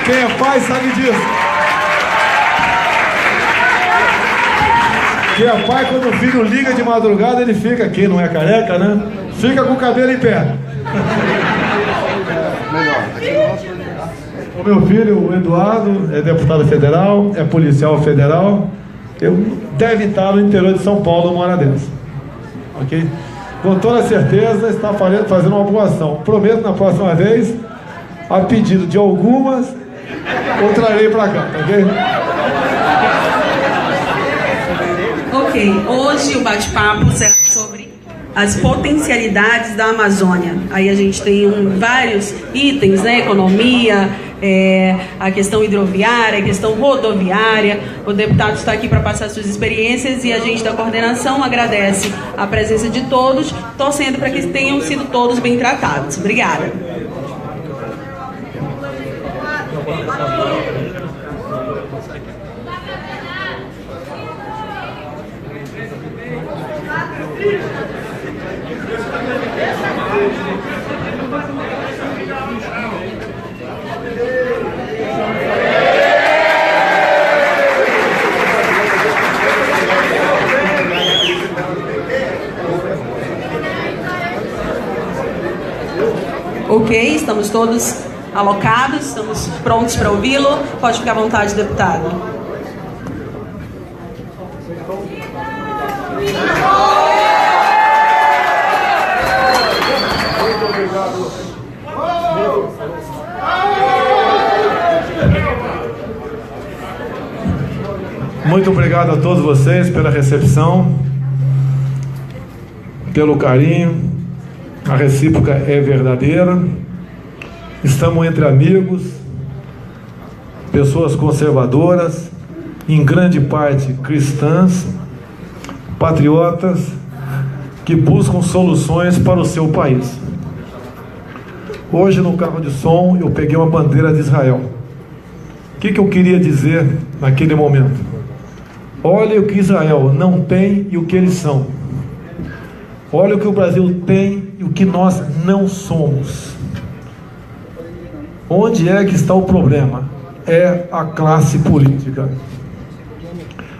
Quem é pai sabe disso. Quem é pai, quando o filho liga de madrugada, ele fica, quem não é careca, né? Fica com o cabelo em pé. O meu filho, o Eduardo, é deputado federal, é policial federal. Deve estar no interior de São Paulo uma hora dessa. Ok? Com toda certeza está fazendo uma boa ação. Prometo na próxima vez, a pedido de algumas, eu trarei para cá, tá ok? Ok, hoje o bate-papo será sobre as potencialidades da Amazônia. Aí a gente tem vários itens, né? Economia, a questão hidroviária, a questão rodoviária. O deputado está aqui para passar suas experiências e a gente da coordenação agradece a presença de todos, torcendo para que tenham sido todos bem tratados. Obrigada. Ok, estamos todos alocados, estamos prontos para ouvi-lo. Pode ficar à vontade, deputado. Muito obrigado a todos vocês pela recepção, pelo carinho. A recíproca é verdadeira. Estamos entre amigos, pessoas conservadoras, em grande parte cristãs, patriotas, que buscam soluções para o seu país. Hoje, no carro de som, eu peguei uma bandeira de Israel. O que eu queria dizer naquele momento? Olha o que Israel não tem e o que eles são. Olha o que o Brasil tem e o que nós não somos. Onde é que está o problema? É a classe política.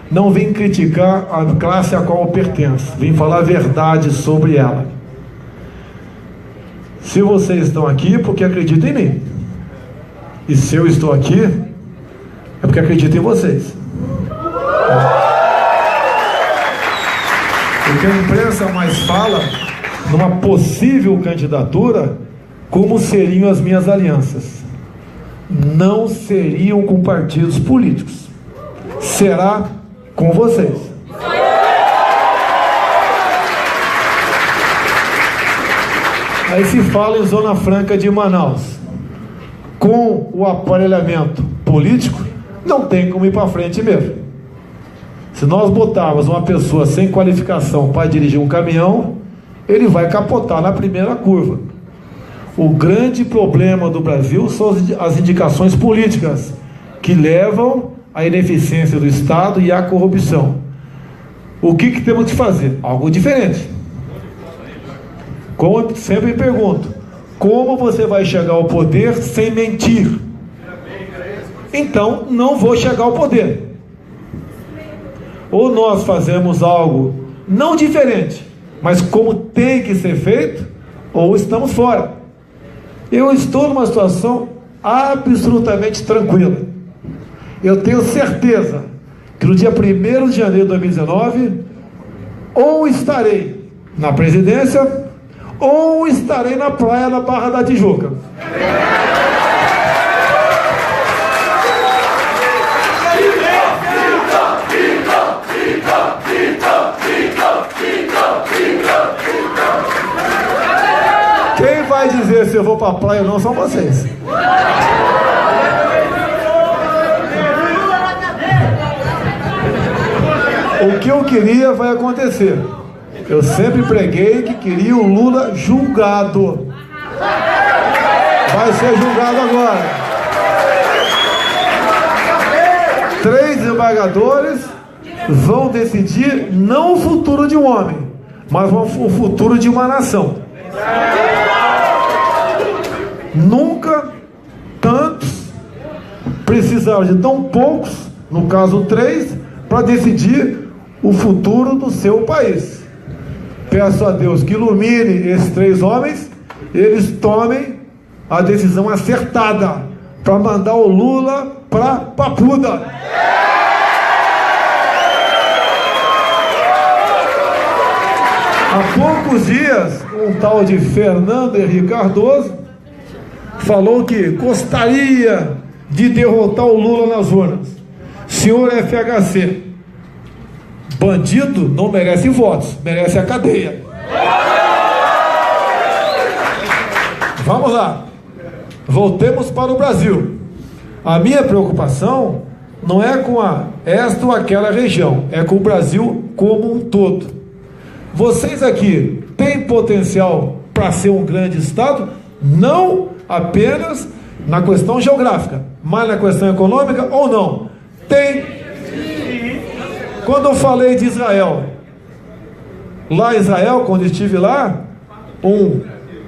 Não vim criticar a classe a qual eu pertenço, vim falar a verdade sobre ela. Se vocês estão aqui, porque acreditam em mim. E se eu estou aqui, é porque acredito em vocês. O que a imprensa mais fala, numa possível candidatura, como seriam as minhas alianças. Não seriam com partidos políticos. Será com vocês. Aí se fala em Zona Franca de Manaus. Com o aparelhamento político, não tem como ir para frente mesmo. Se nós botarmos uma pessoa sem qualificação para dirigir um caminhão, ele vai capotar na primeira curva. O grande problema do Brasil são as indicações políticas, que levam à ineficiência do Estado e à corrupção. O que temos que fazer? Algo diferente. Como eu sempre pergunto, como você vai chegar ao poder sem mentir? Então, não vou chegar ao poder. Ou nós fazemos algo não diferente, mas como tem que ser feito, ou estamos fora. Eu estou numa situação absolutamente tranquila. Eu tenho certeza que no dia 1º de janeiro de 2019, ou estarei na presidência, ou estarei na praia da Barra da Tijuca. Quem vai dizer se eu vou para a praia ou não são vocês. O que eu queria vai acontecer. Eu sempre preguei que queria o Lula julgado. Vai ser julgado agora. 3 desembargadores vão decidir não o futuro de um homem, mas o futuro de uma nação. Nunca tantos precisaram de tão poucos, no caso 3, para decidir o futuro do seu país. Peço a Deus que ilumine esses 3 homens, eles tomem a decisão acertada para mandar o Lula para Papuda. Há poucos dias, um tal de Fernando Henrique Cardoso falou que gostaria de derrotar o Lula nas urnas. Senhor FHC, bandido não merece votos, merece a cadeia. Vamos lá, voltemos para o Brasil. A minha preocupação não é com esta ou aquela região, é com o Brasil como um todo. Vocês aqui têm potencial para ser um grande estado, não apenas na questão geográfica, mas na questão econômica ou não? Tem. Quando eu falei de Israel, lá em Israel, quando estive lá, um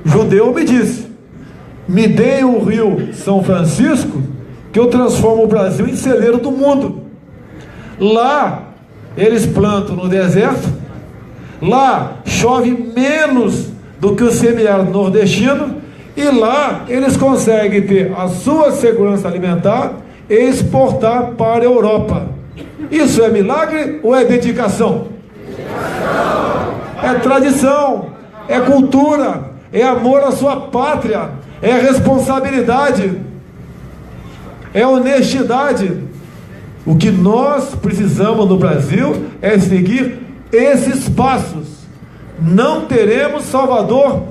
judeu me disse: me deem o rio São Francisco, que eu transformo o Brasil em celeiro do mundo. Lá eles plantam no deserto, lá chove menos do que o semiárido nordestino, e lá eles conseguem ter a sua segurança alimentar e exportar para a Europa. Isso é milagre ou é dedicação? É tradição, é cultura, é amor à sua pátria, é responsabilidade, é honestidade. O que nós precisamos no Brasil é seguir esses passos. Não teremos salvador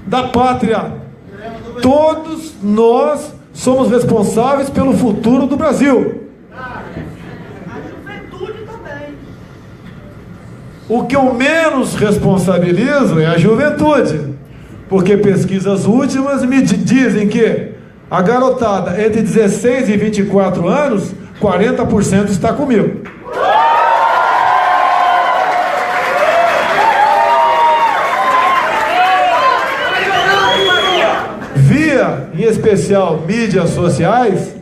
da pátria. Todos nós somos responsáveis pelo futuro do Brasil. A juventude também. O que eu menos responsabilizo é a juventude, porque pesquisas últimas me dizem que a garotada entre 16 e 24 anos, 40% está comigo. Em especial mídias sociais,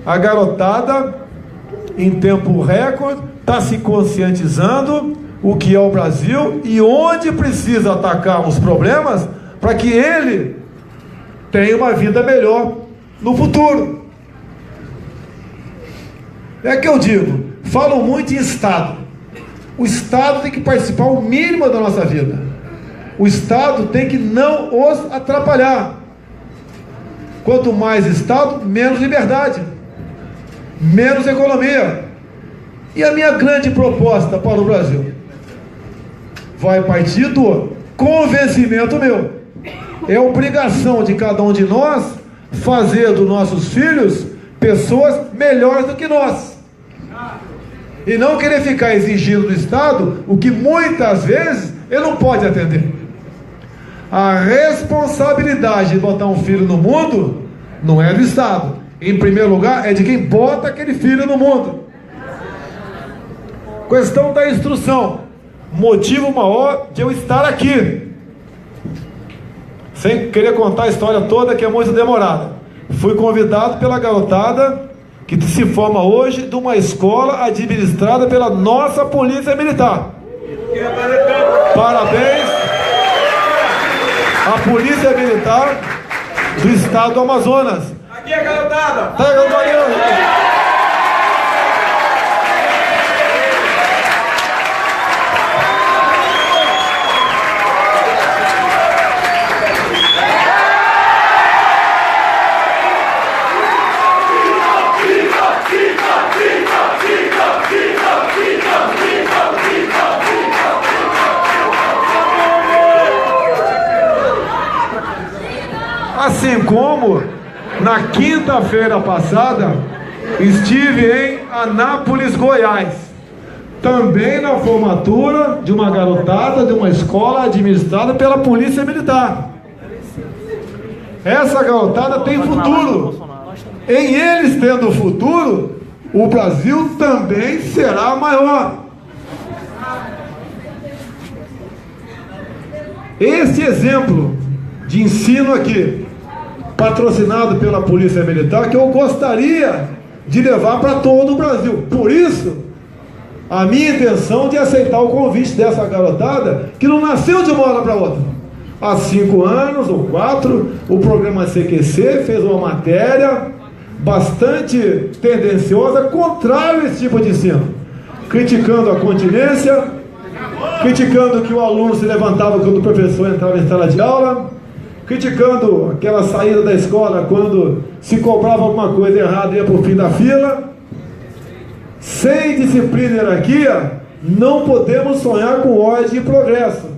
a garotada em tempo recorde está se conscientizando o que é o Brasil e onde precisa atacar os problemas para que ele tenha uma vida melhor no futuro. É que eu digo, falam muito em Estado. O Estado tem que participar o mínimo da nossa vida. O Estado tem que não os atrapalhar. Quanto mais Estado, menos liberdade, menos economia. E a minha grande proposta para o Brasil vai partir do convencimento meu. É obrigação de cada um de nós fazer dos nossos filhos pessoas melhores do que nós. E não querer ficar exigindo do Estado o que muitas vezes ele não pode atender. A responsabilidade de botar um filho no mundo não é do Estado. Em primeiro lugar, é de quem bota aquele filho no mundo. Questão da instrução. Motivo maior de eu estar aqui. Sem querer contar a história toda, que é muito demorada. Fui convidado pela garotada que se forma hoje de uma escola administrada pela nossa Polícia Militar. Parabéns a Polícia Militar do Estado do Amazonas. Aqui é garotada! Tá, garotada! Assim como na quinta-feira passada estive em Anápolis, Goiás, também na formatura de uma garotada de uma escola administrada pela Polícia Militar. Essa garotada tem futuro. Em eles tendo futuro, o Brasil também será maior. Esse exemplo de ensino aqui, patrocinado pela Polícia Militar, que eu gostaria de levar para todo o Brasil. Por isso, a minha intenção de aceitar o convite dessa garotada, que não nasceu de uma hora para outra. Há 5 anos ou 4, o programa CQC fez uma matéria bastante tendenciosa, contrário a esse tipo de ensino, criticando a continência, criticando que o aluno se levantava quando o professor entrava em sala de aula, criticando aquela saída da escola quando se cobrava alguma coisa errada e ia para o fim da fila. Sem disciplina e hierarquia, não podemos sonhar com ordem e progresso.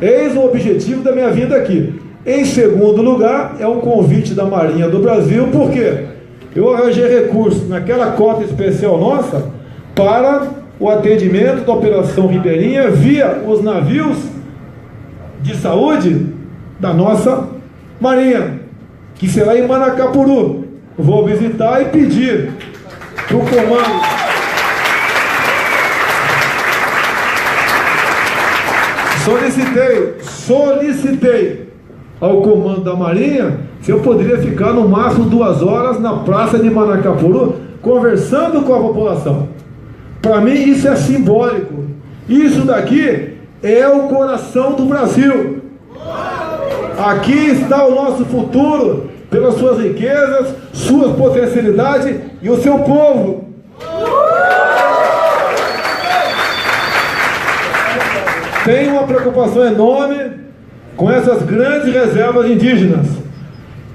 Eis o objetivo da minha vinda aqui. Em segundo lugar, é um convite da Marinha do Brasil, porque eu arranjei recursos naquela cota especial nossa para o atendimento da Operação Ribeirinha via os navios de saúde da nossa Marinha, que será em Manacapuru. Vou visitar e pedir para o comando. Solicitei ao comando da Marinha se eu poderia ficar no máximo 2 horas na praça de Manacapuru conversando com a população. Para mim isso é simbólico. Isso daqui é o coração do Brasil. Aqui está o nosso futuro, pelas suas riquezas, suas potencialidades e o seu povo. Tem uma preocupação enorme com essas grandes reservas indígenas.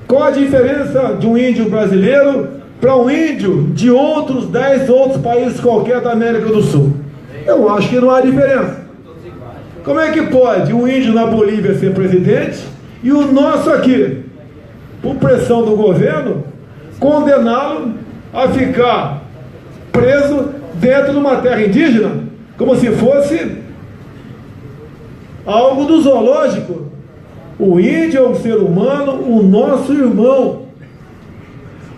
Qual a diferença de um índio brasileiro para um índio de outros 10 outros países qualquer da América do Sul? Eu acho que não há diferença. Como é que pode um índio na Bolívia ser presidente e o nosso aqui, por pressão do governo, condená-lo a ficar preso dentro de uma terra indígena, como se fosse algo do zoológico? O índio é um ser humano, o nosso irmão.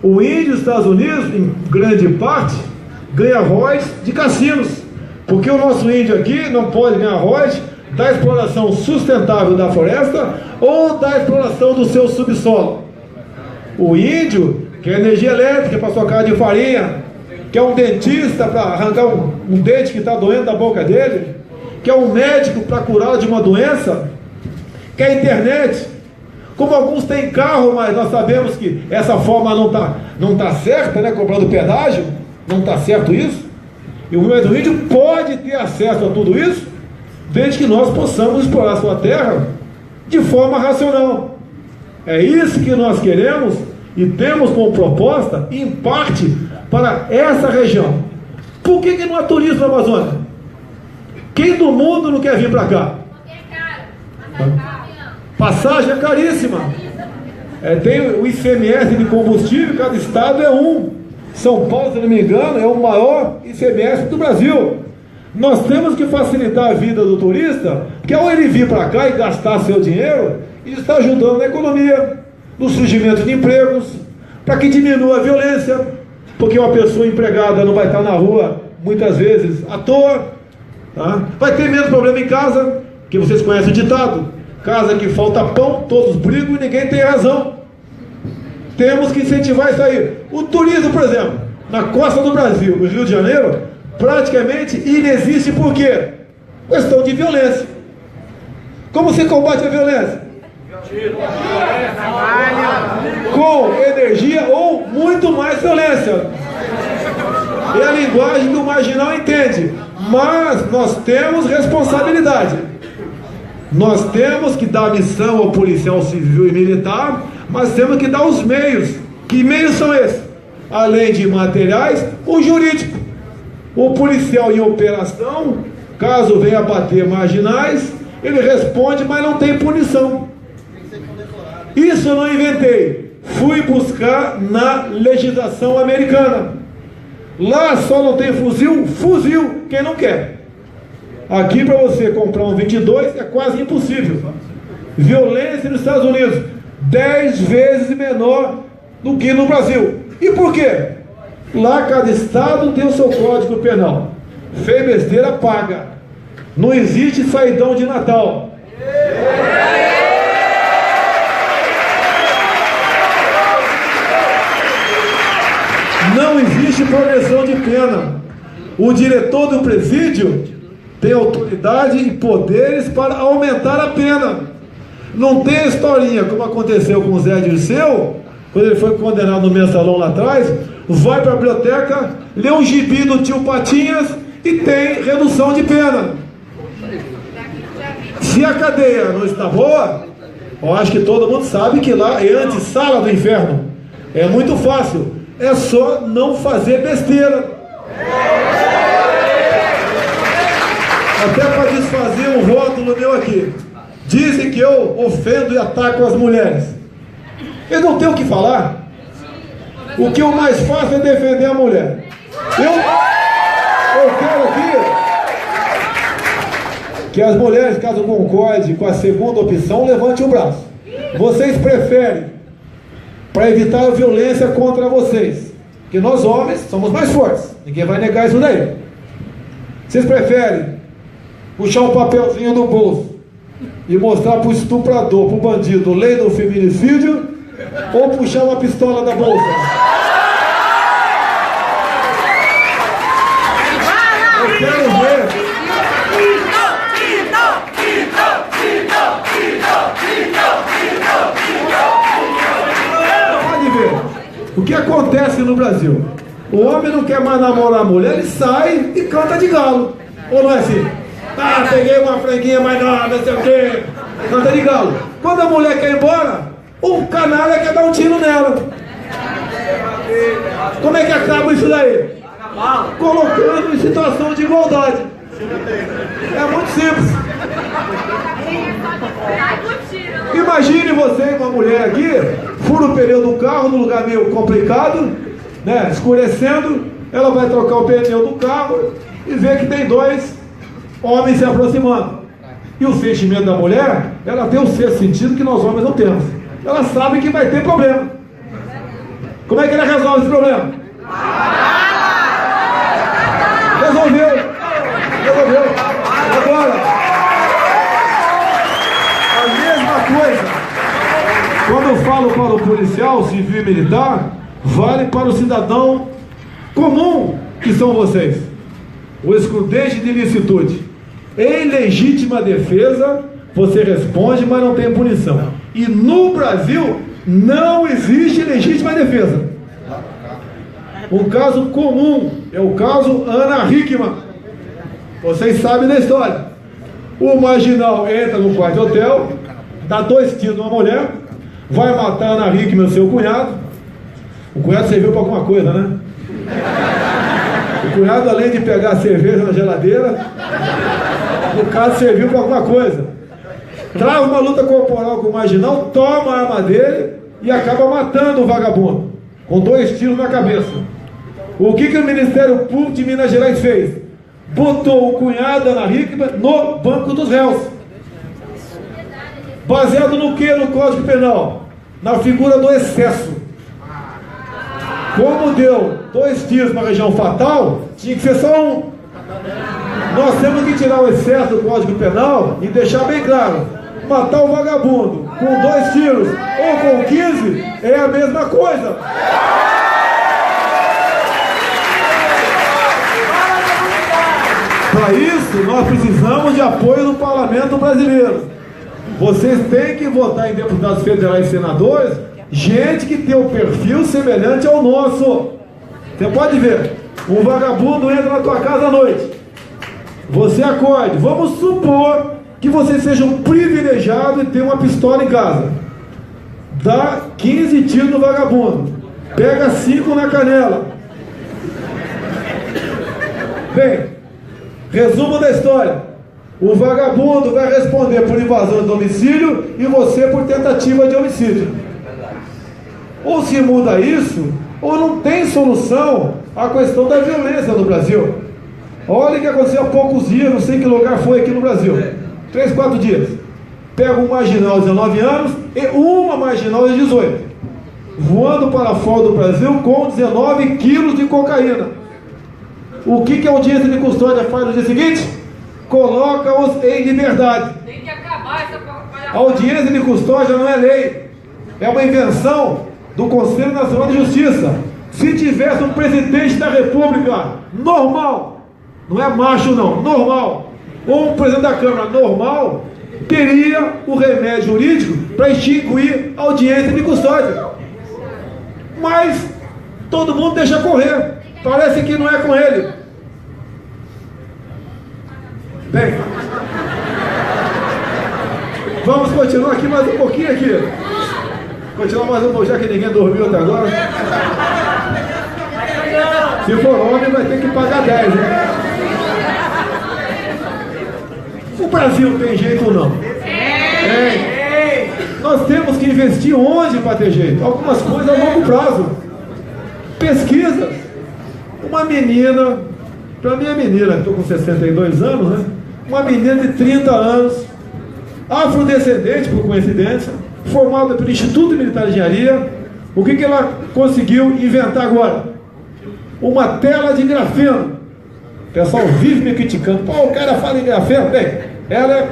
O índio dos Estados Unidos, em grande parte, ganha royalties de cassinos, porque o nosso índio aqui não pode ganhar royalties da exploração sustentável da floresta ou da exploração do seu subsolo. O índio quer energia elétrica para sua casa de farinha, quer um dentista para arrancar um dente que está doendo da boca dele, quer um médico para curá-lo de uma doença, quer internet. Como alguns têm carro, mas nós sabemos que essa forma não tá certa, né? Comprando pedágio, não está certo isso. E o movimento índio pode ter acesso a tudo isso, desde que nós possamos explorar sua terra de forma racional. É isso que nós queremos e temos como proposta, em parte, para essa região. Por que não há turismo na Amazônia? Quem do mundo não quer vir para cá? Passagem é caríssima. Tem o ICMS de combustível, cada estado é um. São Paulo, se não me engano, é o maior ICMS do Brasil. Nós temos que facilitar a vida do turista, que ao ele vir para cá e gastar seu dinheiro, ele está ajudando na economia, no surgimento de empregos, para que diminua a violência, porque uma pessoa empregada não vai estar na rua, muitas vezes, à toa, tá? Vai ter menos problema em casa, que vocês conhecem o ditado: casa que falta pão, todos brigam e ninguém tem razão. Temos que incentivar isso aí. O turismo, por exemplo, na costa do Brasil, no Rio de Janeiro, praticamente inexiste. Por quê? Questão de violência. Como se combate a violência? Com energia ou muito mais violência. E a linguagem do marginal entende. Mas nós temos responsabilidade. Nós temos que dar missão ao policial civil e militar, mas temos que dar os meios. Que meios são esses? Além de materiais, o jurídico. O policial em operação, caso venha bater marginais, ele responde, mas não tem punição. Isso eu não inventei. Fui buscar na legislação americana. Lá só não tem fuzil, quem não quer. Aqui, para você comprar um 22 é quase impossível. Violência nos Estados Unidos 10 vezes menor do que no Brasil. E por quê? Lá cada estado tem o seu código penal. Fez besteira, paga. Não existe saidão de Natal. Não existe progressão de pena. O diretor do presídio tem autoridade e poderes para aumentar a pena. Não tem a historinha, como aconteceu com o Zé Dirceu, quando ele foi condenado no mensalão lá atrás, vai para a biblioteca, lê um gibi do tio Patinhas e tem redução de pena. Se a cadeia não está boa, eu acho que todo mundo sabe que lá é antessala do inferno. É muito fácil, é só não fazer besteira. Até para desfazer um rótulo meu aqui. Dizem que eu ofendo e ataco as mulheres. Eu não tenho o que falar. O que eu mais faço é defender a mulher. Eu quero aqui que as mulheres, caso concorde com a segunda opção, levante o braço. Vocês preferem, para evitar a violência contra vocês, que nós homens somos mais fortes, ninguém vai negar isso daí. Vocês preferem puxar um papelzinho do bolso e mostrar para o estuprador, para o bandido, lei do feminicídio, ou puxar uma pistola da bolsa? Eu quero ver. Pode ver o que acontece no Brasil. O homem não quer mais namorar a mulher, ele sai e canta de galo. Ou não é assim? Ah, peguei uma franguinha mais nova, não sei o quê. Canta de galo. Quando a mulher quer ir embora, o canalha quer dar um tiro nela. Como é que acaba isso daí? Colocando em situação de igualdade. É muito simples. Imagine você e uma mulher aqui, fura o pneu do carro num lugar meio complicado, né, escurecendo, ela vai trocar o pneu do carro e vê que tem dois homens se aproximando. E o sentimento da mulher, ela tem um sexto sentido que nós homens não temos. Ela sabe que vai ter problema. Como é que ela resolve esse problema? Resolveu. Agora, a mesma coisa, quando eu falo para o policial, civil e militar, vale para o cidadão comum que são vocês. O excludente de ilicitude. Em legítima defesa, você responde, mas não tem punição. E no Brasil, não existe legítima defesa. Um caso comum é o caso Ana Hickman. Vocês sabem da história. O marginal entra no quarto de hotel, dá 2 tiros numa mulher, vai matar a Ana Hickman, seu cunhado. O cunhado serviu para alguma coisa, né? O cunhado, além de pegar a cerveja na geladeira, o caso serviu para alguma coisa. Trava uma luta corporal com o marginal, toma a arma dele e acaba matando o vagabundo, com 2 tiros na cabeça. O que o Ministério Público de Minas Gerais fez? Botou o cunhado da Ana Hickman no banco dos réus. Baseado no que no Código Penal? Na figura do excesso. Como deu 2 tiros na região fatal, tinha que ser só um. Nós temos que tirar o excesso do Código Penal e deixar bem claro: matar o vagabundo com 2 tiros ou com 15 é a mesma coisa. Para isso, nós precisamos de apoio do Parlamento brasileiro. Vocês têm que votar em deputados federais e senadores, gente que tem um perfil semelhante ao nosso. Você pode ver, um vagabundo entra na tua casa à noite, você acorde, vamos supor que você seja um privilegiado e tenha uma pistola em casa. Dá 15 tiros no vagabundo, pega 5 na canela. Bem, resumo da história: o vagabundo vai responder por invasão de domicílio e você por tentativa de homicídio. Ou se muda isso, ou não tem solução à questão da violência no Brasil. Olha o que aconteceu há poucos dias, não sei que lugar foi aqui no Brasil. 3, 4 dias. Pega um marginal de 19 anos e uma marginal de 18, voando para fora do Brasil com 19 quilos de cocaína. O que a audiência de custódia faz no dia seguinte? Coloca-os em liberdade. Tem que acabar essa palhaçada. A audiência de custódia não é lei, é uma invenção do Conselho Nacional de Justiça. Se tivesse um presidente da República normal, não é macho não, normal, ou um presidente da Câmara normal, teria o remédio jurídico para extinguir a audiência de custódia. Mas todo mundo deixa correr. Parece que não é com ele. Bem, vamos continuar aqui mais um pouquinho aqui. Continuar mais um pouco, já que ninguém dormiu até agora. Se for homem, vai ter que pagar 10, né? O Brasil tem jeito ou não? Tem. Nós temos que investir onde para ter jeito? Algumas coisas a longo prazo. Pesquisas. Uma menina, para mim é menina, estou com 62 anos, né? Uma menina de 30 anos, afrodescendente, por coincidência, formada pelo Instituto Militar de Engenharia. O que ela conseguiu inventar agora? Uma tela de grafeno. O pessoal vive me criticando. Pô, o cara fala em grafeno. Bem, ela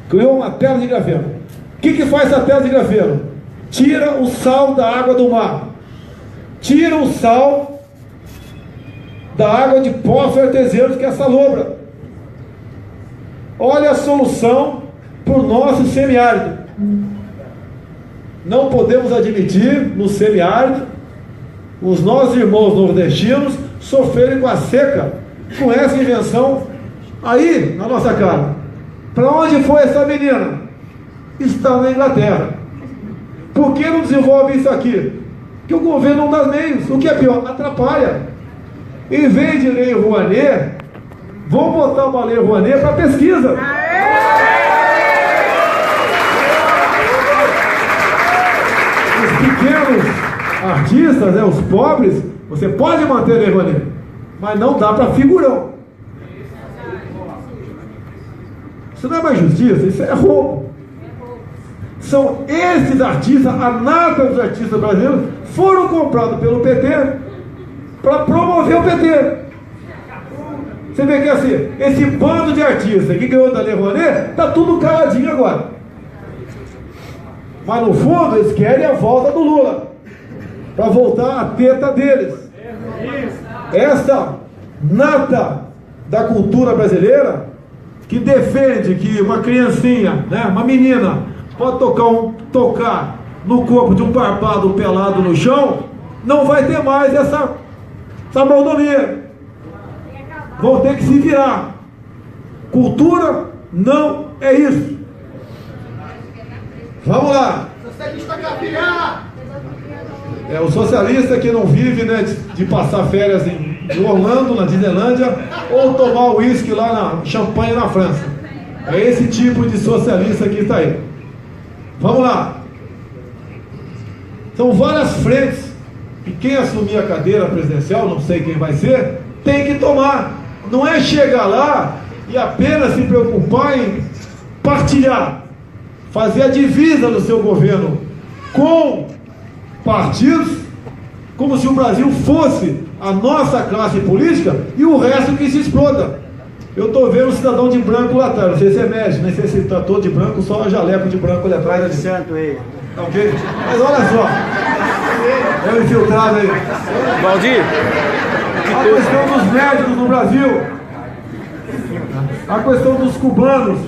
criou uma tela de grafeno. O que faz essa tela de grafeno? Tira o sal da água do mar. Tira o sal da água de poços artesianos, que é a salobra. Olha a solução para o nosso semiárido. Não podemos admitir no semiárido os nossos irmãos nordestinos sofrerem com a seca, com essa invenção aí na nossa cara. Para onde foi essa menina? Está na Inglaterra. Por que não desenvolve isso aqui? Porque o governo não dá meios. O que é pior? Atrapalha. Em vez de Lei Rouanet, vão botar uma Lei Rouanet para pesquisa. Os pequenos artistas, os pobres, você pode manter a Lei Rouanet, mas não dá para figurão. Isso não é mais justiça, isso é roubo. São esses artistas, a nata dos artistas brasileiros, foram comprados pelo PT para promover o PT. Você vê que assim, esse bando de artistas que ganhou da Lei Rouanet, está tudo caladinho agora. Mas no fundo eles querem a volta do Lula, para voltar a teta deles. Essa nata da cultura brasileira, que defende que uma criancinha, né, uma menina, pode tocar no corpo de um barbado pelado no chão, não vai ter mais essa mordomia. Vão ter que se virar. Cultura não é isso. Vamos lá. É o socialista que não vive, né, de passar férias em Orlando, na Disneylândia, ou tomar uísque lá na Champagne, na França. É esse tipo de socialista que está aí. Vamos lá. São várias frentes, e quem assumir a cadeira presidencial, não sei quem vai ser, tem que tomar. Não é chegar lá e apenas se preocupar em partilhar, fazer a divisa do seu governo com partidos, como se o Brasil fosse a nossa classe política e o resto que se exploda. Eu estou vendo um cidadão de branco lá atrás, não sei se é médico, nem sei se está todo de branco, só um jaleco de branco ali atrás. Ali. Santo ele. Ok? Mas olha só, é o infiltrado aí. Valdir, A questão dos médicos no Brasil, a questão dos cubanos,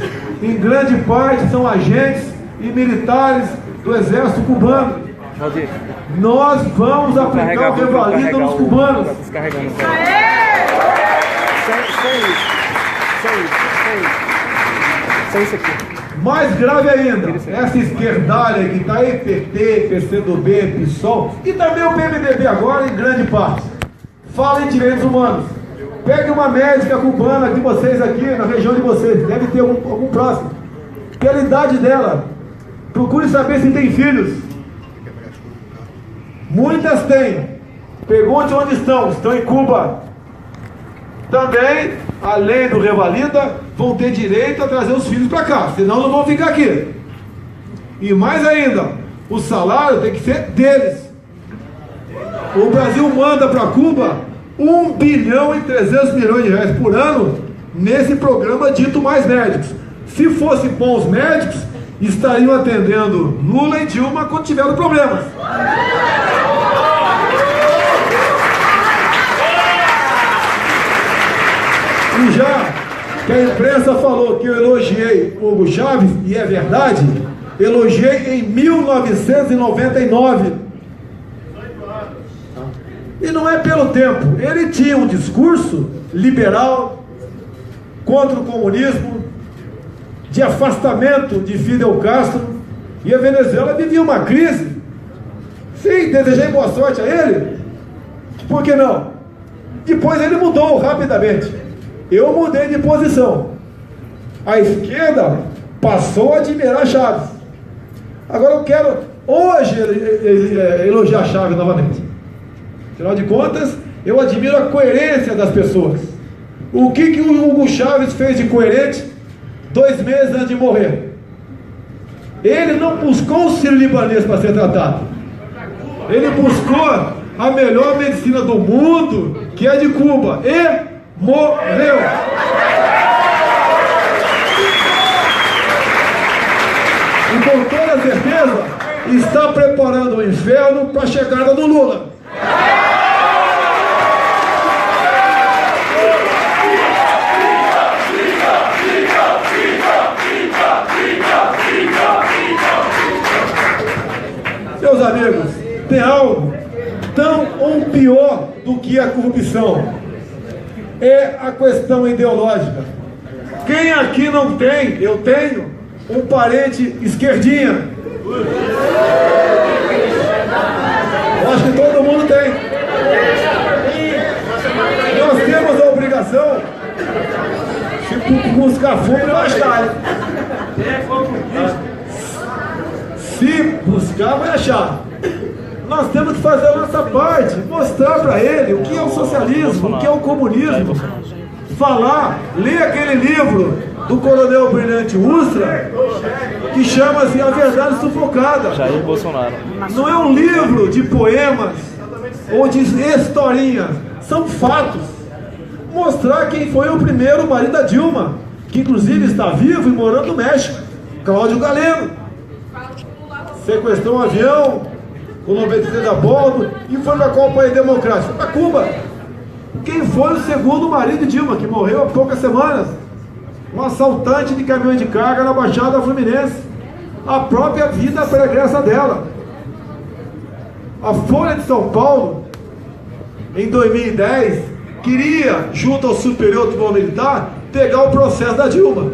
em grande parte são agentes e militares do exército cubano. Valdir. Nós vamos aplicar o revalida nos cubanos. Descarregando. Só isso aqui. Mais grave ainda, essa esquerdalha que está aí, PT, PCdoB, PSOL, e também o PMDB agora, em grande parte, fala em direitos humanos. Pegue uma médica cubana de vocês aqui, na região de vocês, deve ter algum próximo. Pela idade dela, procure saber se tem filhos. Muitas têm. Pergunte onde estão em Cuba. Também, além do revalida, vão ter direito a trazer os filhos para cá, senão não vão ficar aqui. E mais ainda, o salário tem que ser deles. O Brasil manda para Cuba 1 bilhão e 300 milhões de reais por ano nesse programa dito Mais Médicos. Se fossem bons médicos, estariam atendendo Lula e Dilma quando tiveram problemas. que a imprensa falou que eu elogiei Hugo Chávez, e é verdade, elogiei em 1999. E não é pelo tempo. Ele tinha um discurso liberal, contra o comunismo, de afastamento de Fidel Castro, e a Venezuela vivia uma crise. Sim, desejei boa sorte a ele. Por que não? Depois ele mudou rapidamente. Eu mudei de posição. A esquerda passou a admirar Chávez. Agora eu quero hoje elogiar Chávez novamente. Afinal de contas, eu admiro a coerência das pessoas. O que o Hugo Chávez fez de coerente 2 meses antes de morrer? Ele não buscou o sírio-libanês para ser tratado. Ele buscou a melhor medicina do mundo, que é de Cuba, e morreu. E com toda certeza está preparando o inferno para a chegada do Lula. Meus amigos, tem algo tão ou pior do que a corrupção. É a questão ideológica. Quem aqui não tem, eu tenho, um parente esquerdinha? Eu acho que todo mundo tem. Nós temos a obrigação de buscar fundo mais tarde. Se buscar, vai achar. Nós temos que fazer a nossa parte, mostrar para ele o que é o socialismo, o que é o comunismo. Falar, ler aquele livro do Coronel Brilhante Ustra, que chama-se A Verdade Sufocada. Jair Bolsonaro. Não é um livro de poemas ou de historinhas, são fatos. Mostrar quem foi o primeiro marido da Dilma, que inclusive está vivo e morando no México, Cláudio Galeno. Sequestrou um avião com 96 a bordo e foi para qual país democrático? Para Cuba. Quem foi o segundo marido de Dilma, que morreu há poucas semanas? Um assaltante de caminhão de carga na Baixada Fluminense. A própria vida pregressa dela. A Folha de São Paulo, em 2010, queria, junto ao Superior Tribunal Militar, pegar o processo da Dilma.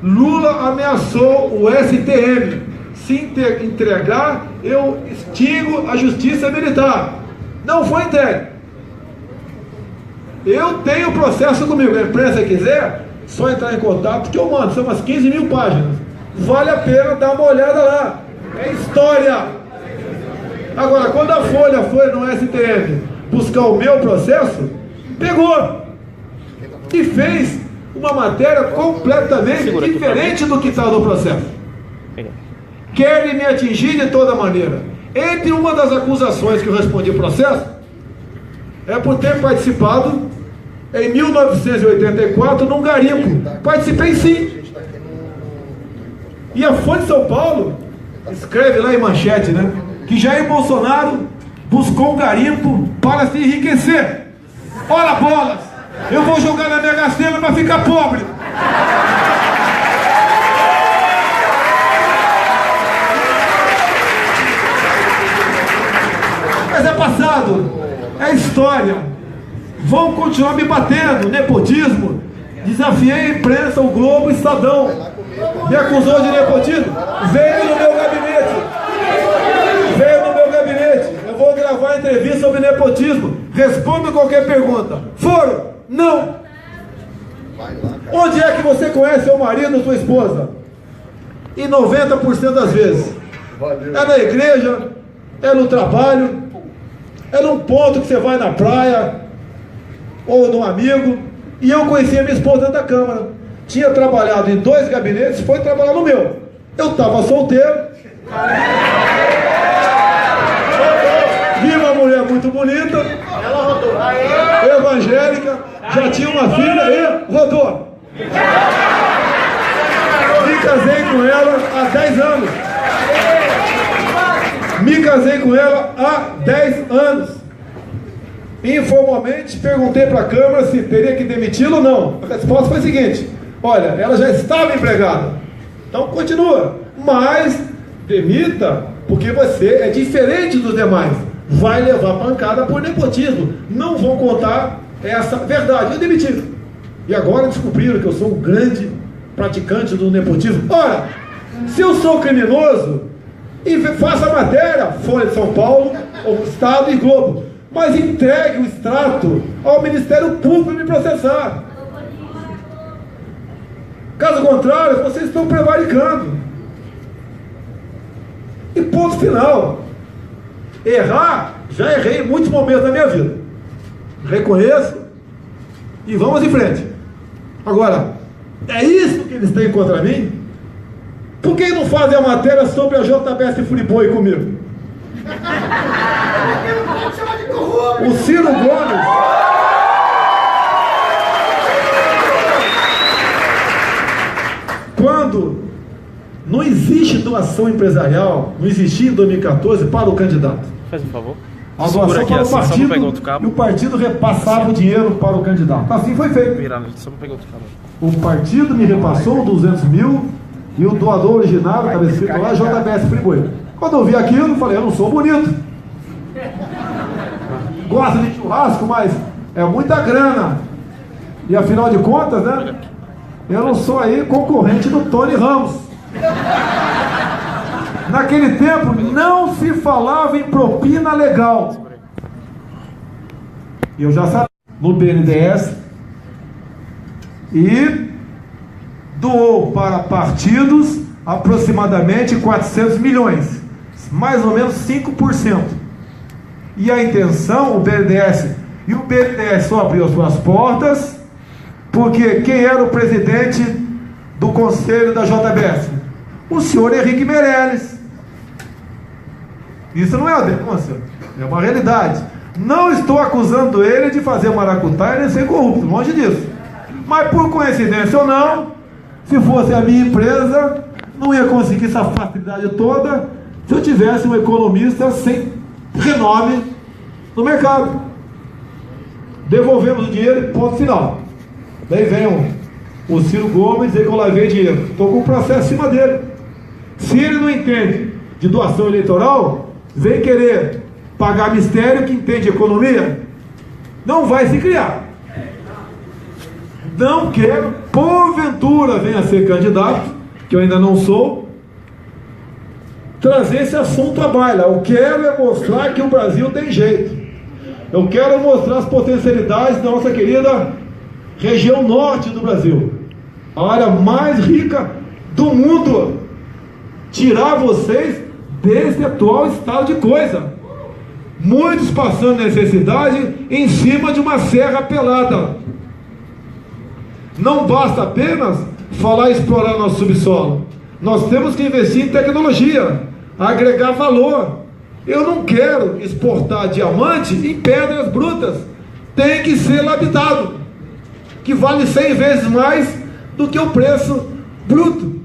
Lula ameaçou o STM. Se entregar, eu extingo a justiça militar. Não foi entregue. Eu tenho o processo comigo. A imprensa quiser, só entrar em contato que eu mando. São umas 15 mil páginas. Vale a pena dar uma olhada lá. É história. Agora, quando a Folha foi no STM buscar o meu processo, pegou e fez uma matéria completamente diferente do que está no processo. Querem me atingir de toda maneira. Entre uma das acusações que eu respondi ao processo é por ter participado em 1984 num garimpo. Participei sim. E a Folha de São Paulo escreve lá em manchete, né, que Jair Bolsonaro buscou um garimpo para se enriquecer. Ora bolas, eu vou jogar na Mega Sena para ficar pobre. Mas é passado, é história. Vão continuar me batendo, nepotismo. Desafiei a imprensa, o Globo, o Estadão. Me acusou de nepotismo. Veio no meu gabinete. Eu vou gravar entrevista sobre nepotismo. Responda qualquer pergunta. Foram? Não. Onde é que você conhece seu marido ou sua esposa? E 90% das vezes é na igreja, é no trabalho, é num ponto que você vai na praia ou num amigo. E eu conheci a minha esposa da Câmara. Tinha trabalhado em 2 gabinetes, foi trabalhar no meu. Eu estava solteiro, vi uma mulher muito bonita, evangélica, já tinha uma filha e rodou. Me casei com ela há 10 anos. Me casei com ela há 10 anos. Informalmente perguntei para a Câmara se teria que demiti-lo ou não. A resposta foi a seguinte: Olha, ela já estava empregada. Então continua. Mas demita, porque você é diferente dos demais. Vai levar pancada por nepotismo. Não vão contar essa verdade. Eu demiti. E agora descobriram que eu sou um grande praticante do nepotismo. Ora, se eu sou criminoso, e faça matéria, Folha de São Paulo, ou Estado e Globo, mas entregue o extrato ao Ministério Público para me processar. Caso contrário, vocês estão prevaricando. E ponto final. Errar, já errei em muitos momentos da minha vida. Reconheço e vamos em frente. Agora, é isso que eles têm contra mim? Por que não fazem a matéria sobre a JBS Friboi comigo? O Ciro Gomes. Quando não existe doação empresarial, não existia em 2014 para o candidato. Faz um favor. A doação aqui, para o assim, só não pegar outro partido cabo. e o partido repassava o dinheiro para o candidato. Assim foi feito. Virar, só não pegar outro cabo. O partido me repassou 200 mil e o doador originário, estava escrito lá, JBS Friboi. Quando eu vi aquilo, eu falei, eu não sou bonito. Gosto de churrasco, mas é muita grana. E afinal de contas, né? Eu não sou aí concorrente do Tony Ramos. Naquele tempo não se falava em propina legal. E eu já sabia no BNDES e doou para partidos aproximadamente 400 milhões, mais ou menos 5%. E a intenção, o BNDES só abriu suas portas porque quem era o presidente do conselho da JBS? O senhor Henrique Meirelles. Isso não é uma denúncia, é uma realidade. Não estou acusando ele de fazer maracutaia nem ser corrupto, longe disso. Mas por coincidência ou não, se fosse a minha empresa, não ia conseguir essa facilidade toda se eu tivesse um economista sem renome no mercado. Devolvemos o dinheiro e ponto final. Daí vem o Ciro Gomes dizer que eu lavei dinheiro. Estou com um processo em cima dele. Se ele não entende de doação eleitoral, vem querer pagar mistério que entende de economia, não vai se criar. Não quero, porventura venha a ser candidato, que eu ainda não sou, trazer esse assunto à baila. Eu quero é mostrar que o Brasil tem jeito. Eu quero mostrar as potencialidades da nossa querida região norte do Brasil, a área mais rica do mundo. Tirar vocês desse atual estado de coisa. Muitos passando necessidade em cima de uma serra pelada. Não basta apenas falar e explorar nosso subsolo. Nós temos que investir em tecnologia, agregar valor. Eu não quero exportar diamante em pedras brutas. Tem que ser lapidado, que vale 100 vezes mais do que o preço bruto.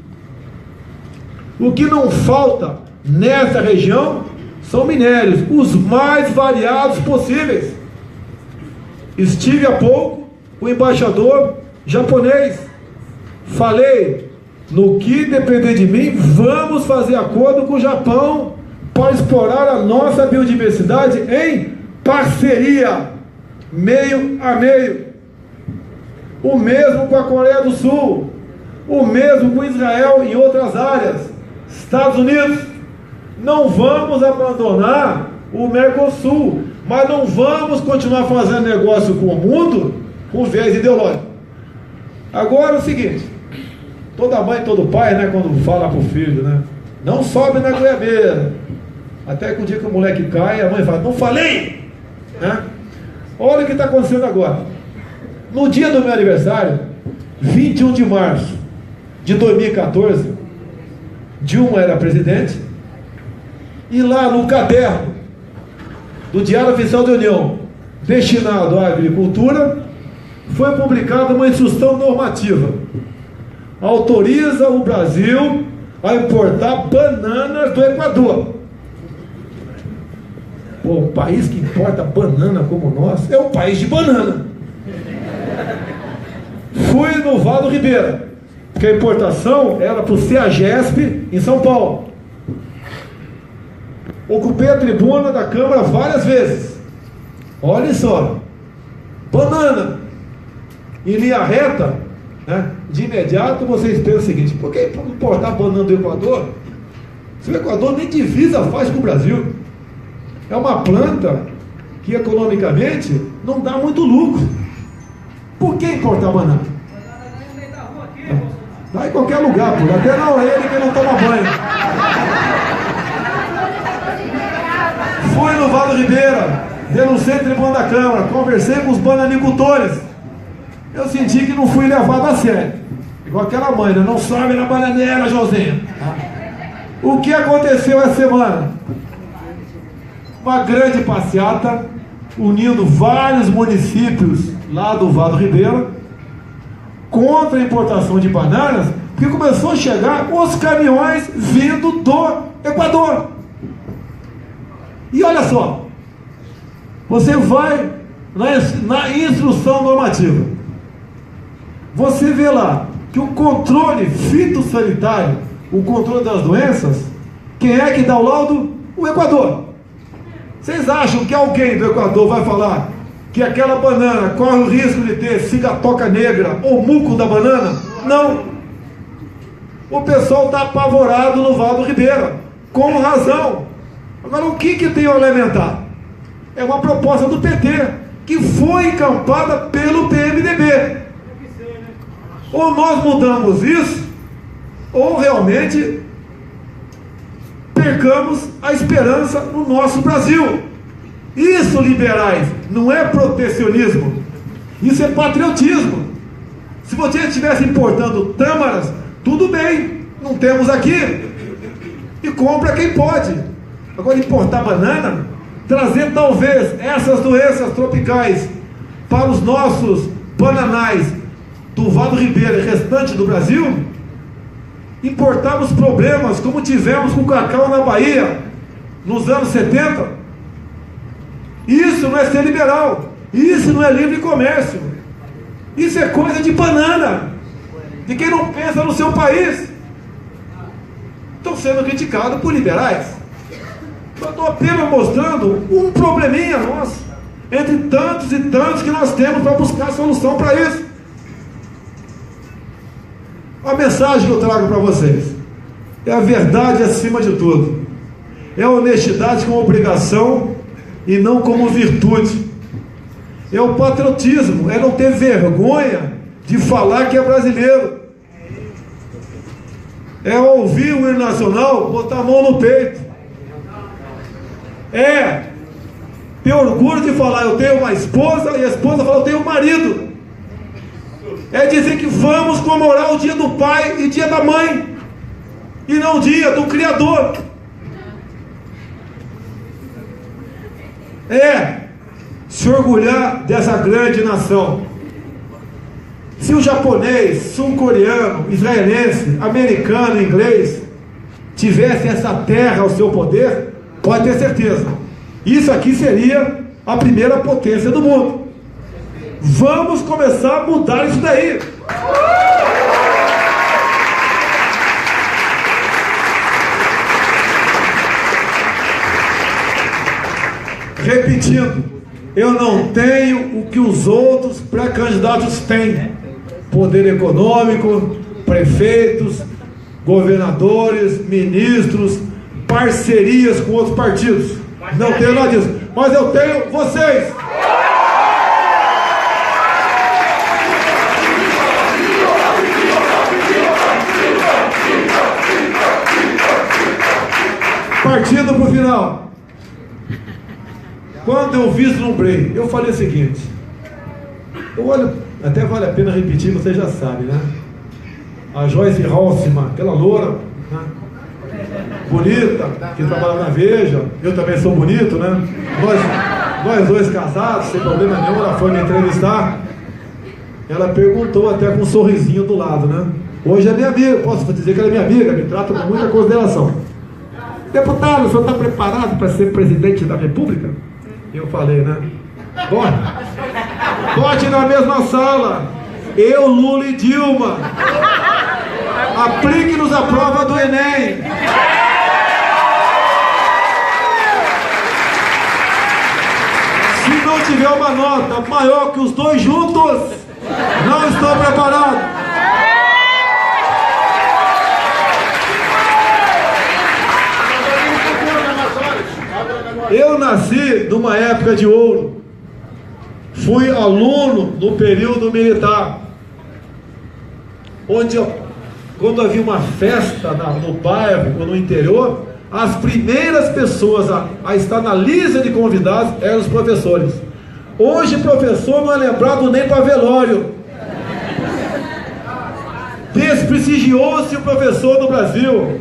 O que não falta nessa região são minérios, os mais variados possíveis. Estive há pouco com o embaixador japonês. Falei, no que depender de mim, vamos fazer acordo com o Japão para explorar a nossa biodiversidade em parceria, meio a meio. O mesmo com a Coreia do Sul, o mesmo com Israel em outras áreas. Estados Unidos, não vamos abandonar o Mercosul, mas não vamos continuar fazendo negócio com o mundo com viés ideológico. Agora é o seguinte, toda mãe, todo pai, né, quando fala para o filho, né, não sobe na goiabeira, até que o dia que o moleque cai, a mãe fala, não falei, né? Olha o que está acontecendo agora. No dia do meu aniversário, 21 de março de 2014, Dilma era presidente, e lá no caderno do Diário Oficial da União, destinado à agricultura, foi publicada uma instrução normativa. Autoriza o Brasil a importar bananas do Equador. Pô, um país que importa banana como o nosso é um país de banana. Fui no Vado Ribeira, porque a importação era para o CEAGESP em São Paulo. Ocupei a tribuna da Câmara várias vezes. Olha só, banana em linha reta, né? De imediato vocês pensam o seguinte: por que importar banana do Equador? Se o Equador nem divisa faz com o Brasil, é uma planta que economicamente não dá muito lucro. Por que importar banana? Dá em qualquer lugar, pô. Até não ele que não toma banho. Fui no Vado Ribeira, denunciei a tribuna da Câmara, conversei com os bananicultores. Eu senti que não fui levado a sério. Igual aquela mãe, né? Não sobe na bananeira, Josinha. O que aconteceu essa semana? Uma grande passeata unindo vários municípios lá do Vado Ribeira contra a importação de bananas, porque começou a chegar os caminhões vindo do Equador. E olha só, você vai na instrução normativa, você vê lá que o controle fitossanitário, o controle das doenças, quem é que dá o laudo? O Equador. Vocês acham que alguém do Equador vai falar que aquela banana corre o risco de ter cigatoca negra ou muco da banana? Não. O pessoal está apavorado no Vado Ribeira, com razão. Agora, o que tem a lamentar? É uma proposta do PT, que foi encampada pelo PMDB. Ou nós mudamos isso, ou realmente percamos a esperança no nosso Brasil. Isso, liberais, não é protecionismo, isso é patriotismo. Se você estivesse importando tâmaras, tudo bem, não temos aqui, e compra quem pode. Agora, importar banana, trazer talvez essas doenças tropicais para os nossos bananais do Vado Ribeira e restante do Brasil, importarmos problemas como tivemos com o cacau na Bahia nos anos 70, isso não é ser liberal, isso não é livre comércio, isso é coisa de banana, de quem não pensa no seu país. Estão sendo criticados por liberais. Eu estou apenas mostrando um probleminha nosso, entre tantos e tantos que nós temos para buscar solução para isso. A mensagem que eu trago para vocês é a verdade acima de tudo, é a honestidade como obrigação e não como virtude, é o patriotismo, é não ter vergonha de falar que é brasileiro, é ouvir o hino nacional, botar a mão no peito, é ter orgulho de falar eu tenho uma esposa e a esposa fala eu tenho um marido, é dizer que vamos comemorar o dia do pai e dia da mãe e não o dia do Criador, é se orgulhar dessa grande nação. Se o japonês, sul-coreano, israelense, americano, inglês tivesse essa terra ao seu poder, pode ter certeza, isso aqui seria a primeira potência do mundo. Vamos começar a mudar isso daí. Repetindo, eu não tenho o que os outros pré-candidatos têm: poder econômico, prefeitos, governadores, ministros, parcerias com outros partidos. Não tenho nada disso, mas eu tenho vocês. Partindo para o final, quando eu vislumbrei, eu falei o seguinte, eu olho, até vale a pena repetir, você já sabe, né? A Joyce Halseman, aquela loura, né? Bonita, que trabalha na Veja, eu também sou bonito, né? Nós dois casados, sem problema nenhum, ela foi me entrevistar, ela perguntou até com um sorrisinho do lado, né? Hoje é minha amiga, posso dizer que ela é minha amiga, me trata com muita consideração. Deputado, o senhor está preparado para ser presidente da República? Eu falei, né? Bote na mesma sala, eu, Lula e Dilma. Aplique-nos a prova do Enem. Se não tiver uma nota maior que os dois juntos, não estou preparado. Eu nasci numa época de ouro. Fui aluno no período militar, onde quando havia uma festa no bairro ou no interior, as primeiras pessoas a estar na lista de convidados eram os professores. Hoje professor não é lembrado nem para velório. Desprestigiou-se o professor no Brasil.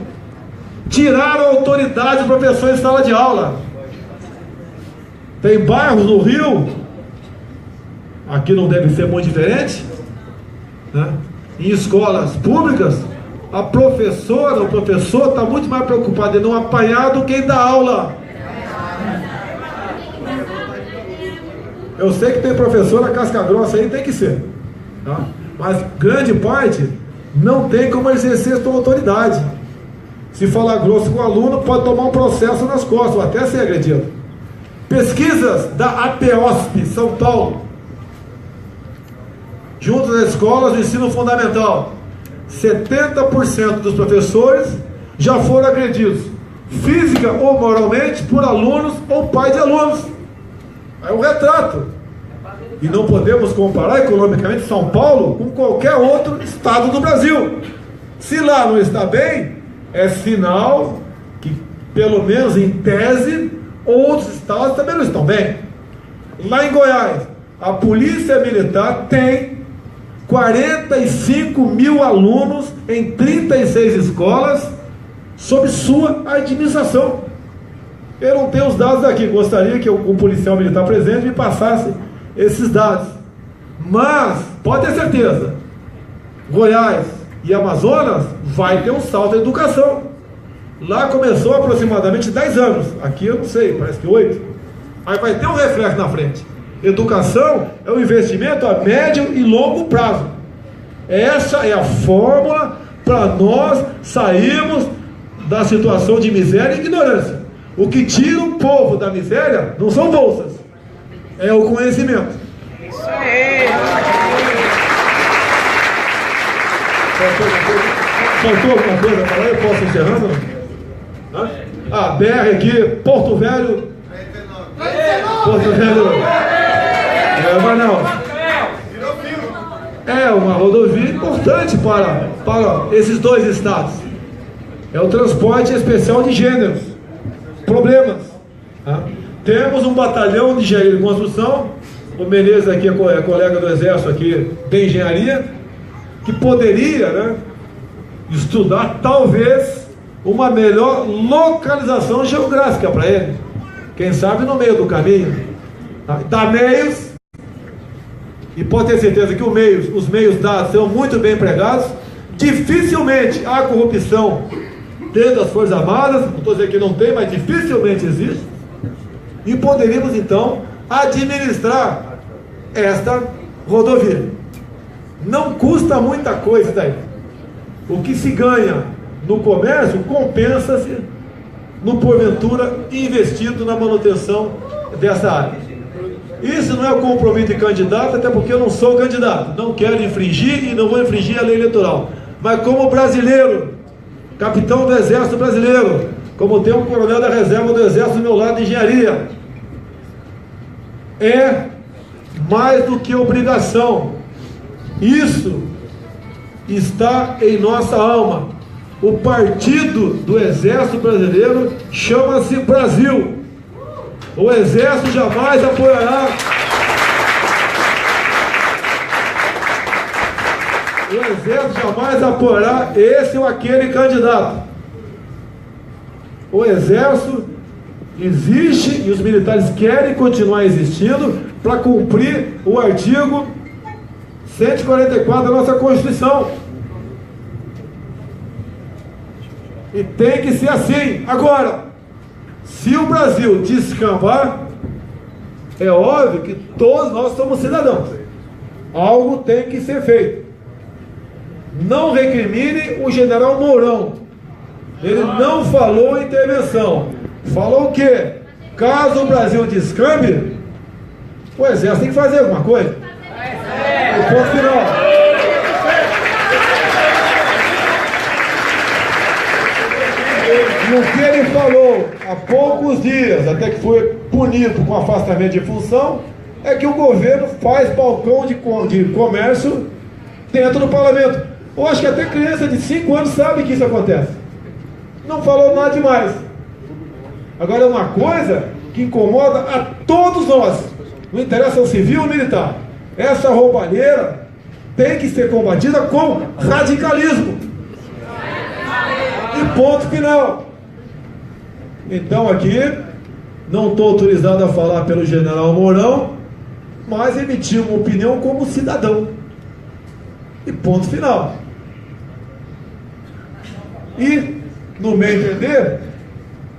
Tiraram a autoridade do professor em sala de aula. Tem bairros no Rio, aqui não deve ser muito diferente, né? Em escolas públicas, a professora, o professor está muito mais preocupado em não apanhar do que em dar aula. Eu sei que tem professora casca grossa aí, tem que ser, tá? Mas grande parte não tem como exercer sua autoridade. Se falar grosso com o aluno, pode tomar um processo nas costas, ou até ser agredido. Pesquisas da APOSP, São Paulo, junto às escolas do ensino fundamental, 70% dos professores já foram agredidos, física ou moralmente, por alunos ou pais de alunos. É um retrato. E não podemos comparar economicamente São Paulo com qualquer outro estado do Brasil. Se lá não está bem, é sinal que, pelo menos em tese, outros estados também não estão bem. Lá em Goiás, a Polícia Militar tem 45 mil alunos em 36 escolas sob sua administração. Eu não tenho os dados aqui, gostaria que o policial militar presente me passasse esses dados. Mas, pode ter certeza, Goiás e Amazonas vai ter um salto em educação. Lá começou aproximadamente 10 anos, aqui eu não sei, parece que 8. Aí vai ter um reflexo na frente. Educação é um investimento a médio e longo prazo. Essa é a fórmula para nós sairmos da situação de miséria e ignorância. O que tira o povo da miséria não são bolsas, é o conhecimento. Isso aí! Faltou alguma coisa para lá? Eu posso encerrando? Ah, BR aqui, Porto Velho. Porto Velho. Manaus. É uma rodovia importante para esses dois estados. É o transporte especial de gêneros. Problemas. Temos um batalhão de engenharia de construção. O Menezes aqui é colega do Exército aqui de engenharia, que poderia, né, estudar talvez uma melhor localização geográfica para ele. Quem sabe no meio do caminho. Dá meios, e pode ter certeza que os meios dados serão muito bem empregados. Dificilmente há corrupção dentro das Forças Armadas, não estou dizendo que não tem, mas dificilmente existe. E poderíamos então administrar esta rodovia. Não custa muita coisa daí. O que se ganha no comércio compensa-se no porventura investido na manutenção dessa área. Isso não é o compromisso de candidato, até porque eu não sou candidato, não quero infringir e não vou infringir a lei eleitoral, mas como brasileiro, capitão do Exército Brasileiro, como tem um coronel da reserva do Exército do meu lado de engenharia, é mais do que obrigação. Isso está em nossa alma. O partido do Exército Brasileiro chama-se Brasil. O Exército jamais apoiará esse ou aquele candidato. O Exército existe e os militares querem continuar existindo para cumprir o artigo 144 da nossa Constituição. E tem que ser assim. Agora, se o Brasil descambar, é óbvio que todos nós somos cidadãos. Algo tem que ser feito. não recrimine o general Mourão. Ele não falou intervenção. Falou o quê? Caso o Brasil descambe, o Exército tem que fazer alguma coisa. O ponto final. E o que ele falou há poucos dias, até que foi punido com afastamento de função, é que o governo faz balcão de comércio dentro do parlamento. Eu acho que até criança de 5 anos sabe que isso acontece. Não falou nada demais. Agora é uma coisa que incomoda a todos nós. Não interessa o civil ou militar. Essa roubalheira tem que ser combatida com radicalismo. E ponto final. Então aqui, não estou autorizado a falar pelo general Mourão, mas emitir uma opinião como cidadão. E ponto final. E, no meu entender,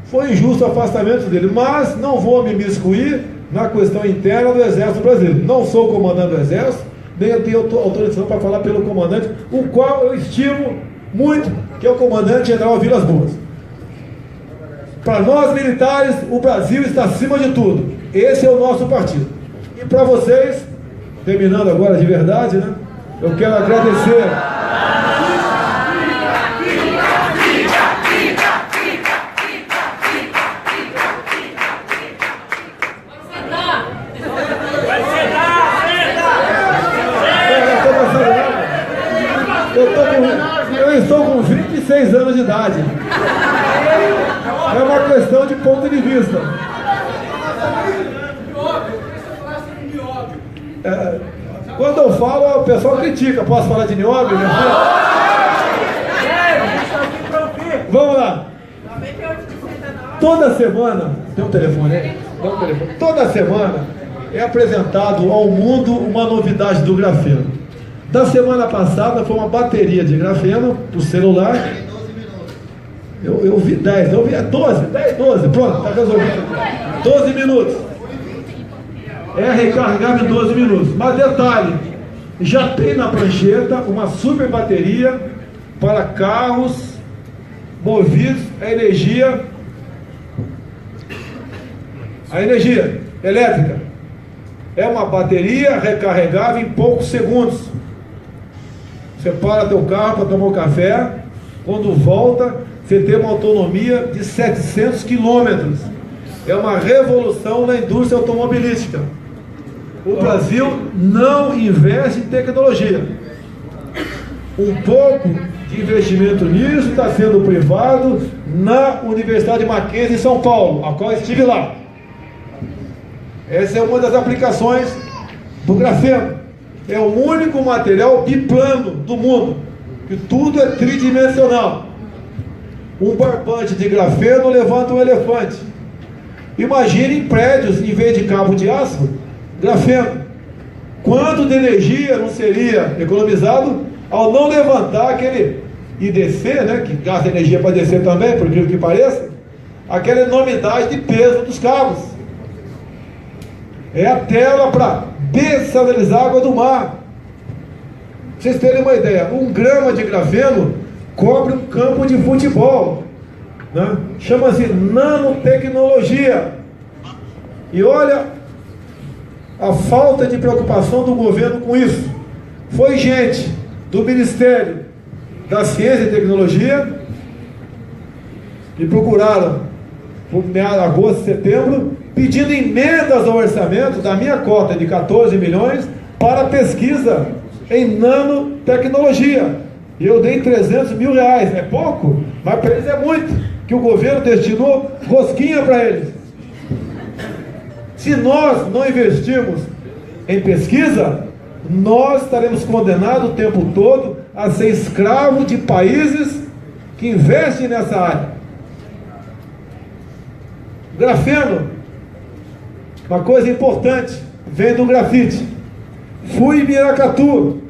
foi injusto o afastamento dele, mas não vou me imiscuir na questão interna do Exército Brasileiro. Não sou comandante do Exército, nem eu tenho autorização para falar pelo comandante, o qual eu estimo muito, que é o comandante general Vilas Boas. Para nós militares, o Brasil está acima de tudo. Esse é o nosso partido. E para vocês, terminando agora de verdade, né? Eu quero agradecer. Eu estou com 26 anos de idade. É uma questão de ponto de vista. Quando eu falo, o pessoal critica. Posso falar de nióbio? Vamos lá. Toda semana, tem um telefone aí? Tem um telefone. Toda semana é apresentado ao mundo uma novidade do grafeno. Da semana passada foi uma bateria de grafeno para o celular. Eu vi 10, eu vi 12, 10, 12, pronto, está resolvido. 12 minutos. É recarregável em 12 minutos. Mas detalhe, já tem na prancheta uma super bateria para carros movidos a energia elétrica. É uma bateria recarregável em poucos segundos. Você para teu carro para tomar um café, quando volta, você tem uma autonomia de 700 quilômetros. É uma revolução na indústria automobilística. O Brasil não investe em tecnologia. Um pouco de investimento nisso está sendo privado na Universidade Mackenzie em São Paulo, a qual estive lá. Essa é uma das aplicações do grafeno. É o único material biplano do mundo, que tudo é tridimensional. Um barbante de grafeno levanta um elefante. Imagine prédios, em vez de cabo de aço, grafeno. Quanto de energia não seria economizado ao não levantar aquele e descer, né, que gasta energia para descer também, por incrível que pareça, aquela enormidade de peso dos cabos. É a tela para dessalinizar a água do mar. Pra vocês terem uma ideia, 1 grama de grafeno cobre um campo de futebol, né? Chama-se nanotecnologia. E olha a falta de preocupação do governo com isso. Foi gente do Ministério da Ciência e Tecnologia que procuraram por agosto, setembro, pedindo emendas ao orçamento da minha cota de 14 milhões para pesquisa em nanotecnologia. E eu dei 300 mil reais. É pouco, mas para eles é muito, que o governo destinou rosquinha para eles. Se nós não investirmos em pesquisa, nós estaremos condenados o tempo todo a ser escravo de países que investem nessa área. Grafeno, uma coisa importante, vem do grafite. Fui em Miracatu,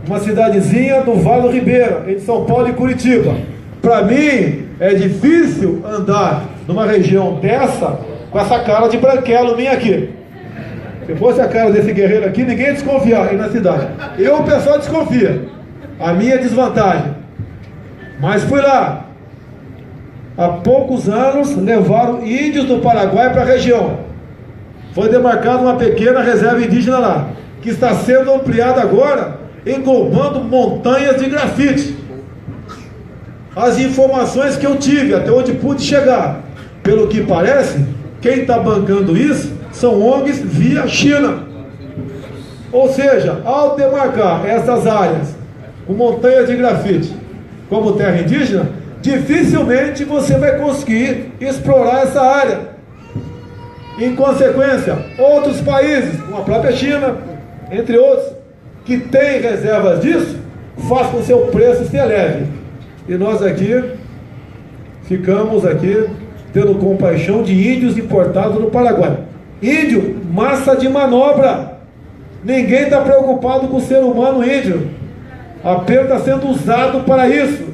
uma cidadezinha do Vale do Ribeira, entre São Paulo e Curitiba. Para mim, é difícil andar numa região dessa, com essa cara de branquelo minha aqui. Se fosse a cara desse guerreiro aqui, ninguém ia desconfiar aí na cidade. O pessoal desconfia. a minha desvantagem. Mas fui lá. Há poucos anos levaram índios do Paraguai para a região. Foi demarcada uma pequena reserva indígena lá, que está sendo ampliada agora, englobando montanhas de grafite. As informações que eu tive, até onde pude chegar, pelo que parece, quem está bancando isso são ONGs via China. Ou seja, ao demarcar essas áreas com montanhas de grafite como terra indígena, dificilmente você vai conseguir explorar essa área. Em consequência, outros países, como a própria China, entre outros, que têm reservas disso, faz com que o seu preço se eleve. E nós aqui, ficamos aqui, tendo compaixão de índios importados no Paraguai. Índio, massa de manobra. Ninguém está preocupado com o ser humano índio. Apenas está sendo usado para isso.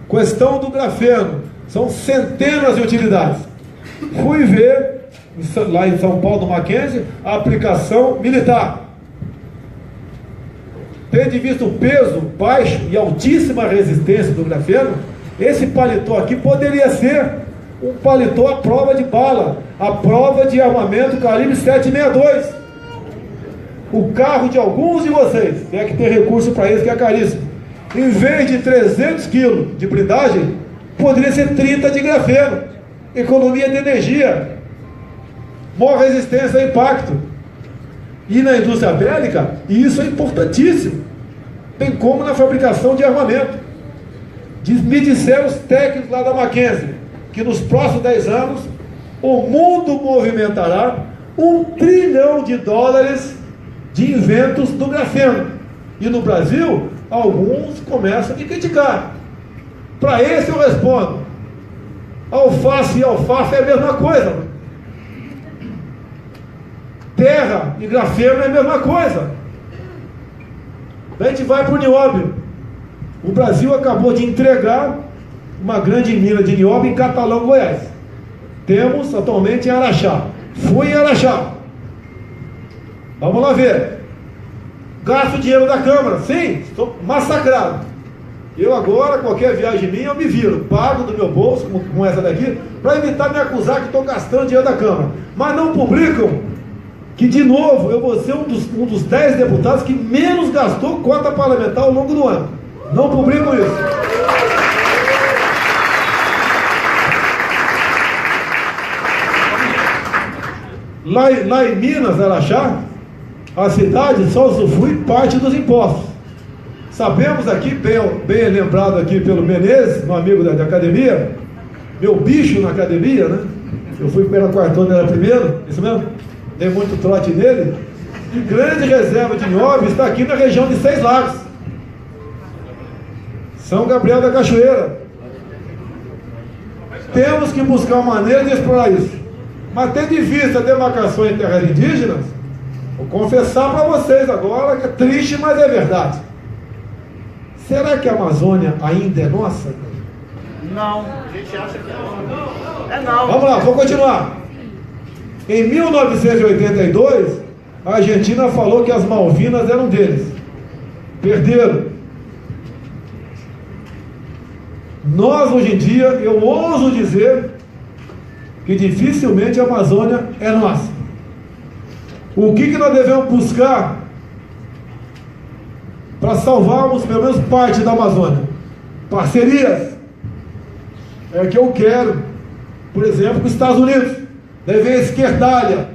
Questão do grafeno. São centenas de utilidades. Fui ver, lá em São Paulo, no Mackenzie, a aplicação militar. Tendo visto o peso baixo e altíssima resistência do grafeno, esse paletó aqui poderia ser um paletó à prova de bala, à prova de armamento calibre 7,62. O carro de alguns de vocês, que é que tem recurso para isso, que é caríssimo, em vez de 300 kg de blindagem, poderia ser 30 de grafeno. Economia de energia, maior resistência a impacto. E na indústria bélica, isso é importantíssimo, bem como na fabricação de armamento. Me disseram os técnicos lá da Mackenzie que nos próximos 10 anos o mundo movimentará $1 trilhão de inventos do grafeno. E no Brasil, alguns começam a me criticar. Para esse eu respondo: alface e alfafa é a mesma coisa. Terra e grafeno é a mesma coisa. A gente vai para o nióbio. O Brasil acabou de entregar uma grande mina de nióbio em Catalão, Goiás. Temos atualmente em Araxá. Fui em Araxá. Vamos lá ver. Gasto dinheiro da Câmara. Sim, estou massacrado. Eu agora, qualquer viagem minha, eu me viro. Pago do meu bolso, como essa daqui, para evitar me acusar que estou gastando dinheiro da Câmara. Mas não publicam que, de novo, eu vou ser um dos 10 deputados que menos gastou cota parlamentar ao longo do ano. Não publicam isso. Lá em Minas, Araxá, a cidade só usufrui parte dos impostos. Sabemos aqui, bem lembrado aqui pelo Menezes, meu amigo da academia, meu bicho na academia, né? Eu fui pela quartona, era primeiro, isso mesmo? Dei muito trote nele. E grande reserva de nióbio está aqui na região de Seis Lagos, São Gabriel da Cachoeira. Temos que buscar uma maneira de explorar isso. Mas tendo em vista a demarcação em terras indígenas, vou confessar para vocês agora que é triste, mas é verdade. Será que a Amazônia ainda é nossa? Não. A gente acha que não. É não. Vamos lá, vou continuar. Em 1982, a Argentina falou que as Malvinas eram deles. Perderam. Nós, hoje em dia, eu ouso dizer que dificilmente a Amazônia é nossa. O que nós devemos buscar para salvarmos pelo menos parte da Amazônia? Parcerias. É que eu quero, por exemplo, com os Estados Unidos. Deve a esquerdalha.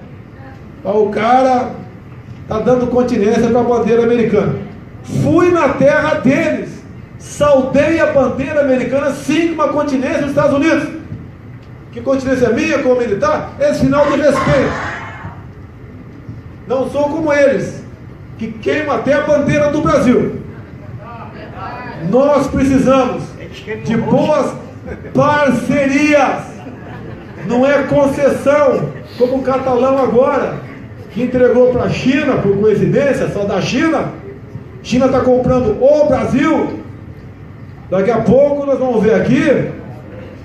O cara está dando continência para a bandeira americana. Fui na terra deles, saudei a bandeira americana, sim, com uma continência dos Estados Unidos. Que continência minha como militar? É sinal de respeito. Não sou como eles, que queimam até a bandeira do Brasil. Nós precisamos de boas parcerias. Não é concessão, como o Catalão agora, que entregou para a China, por coincidência, só da China. China está comprando o Brasil. Daqui a pouco nós vamos ver aqui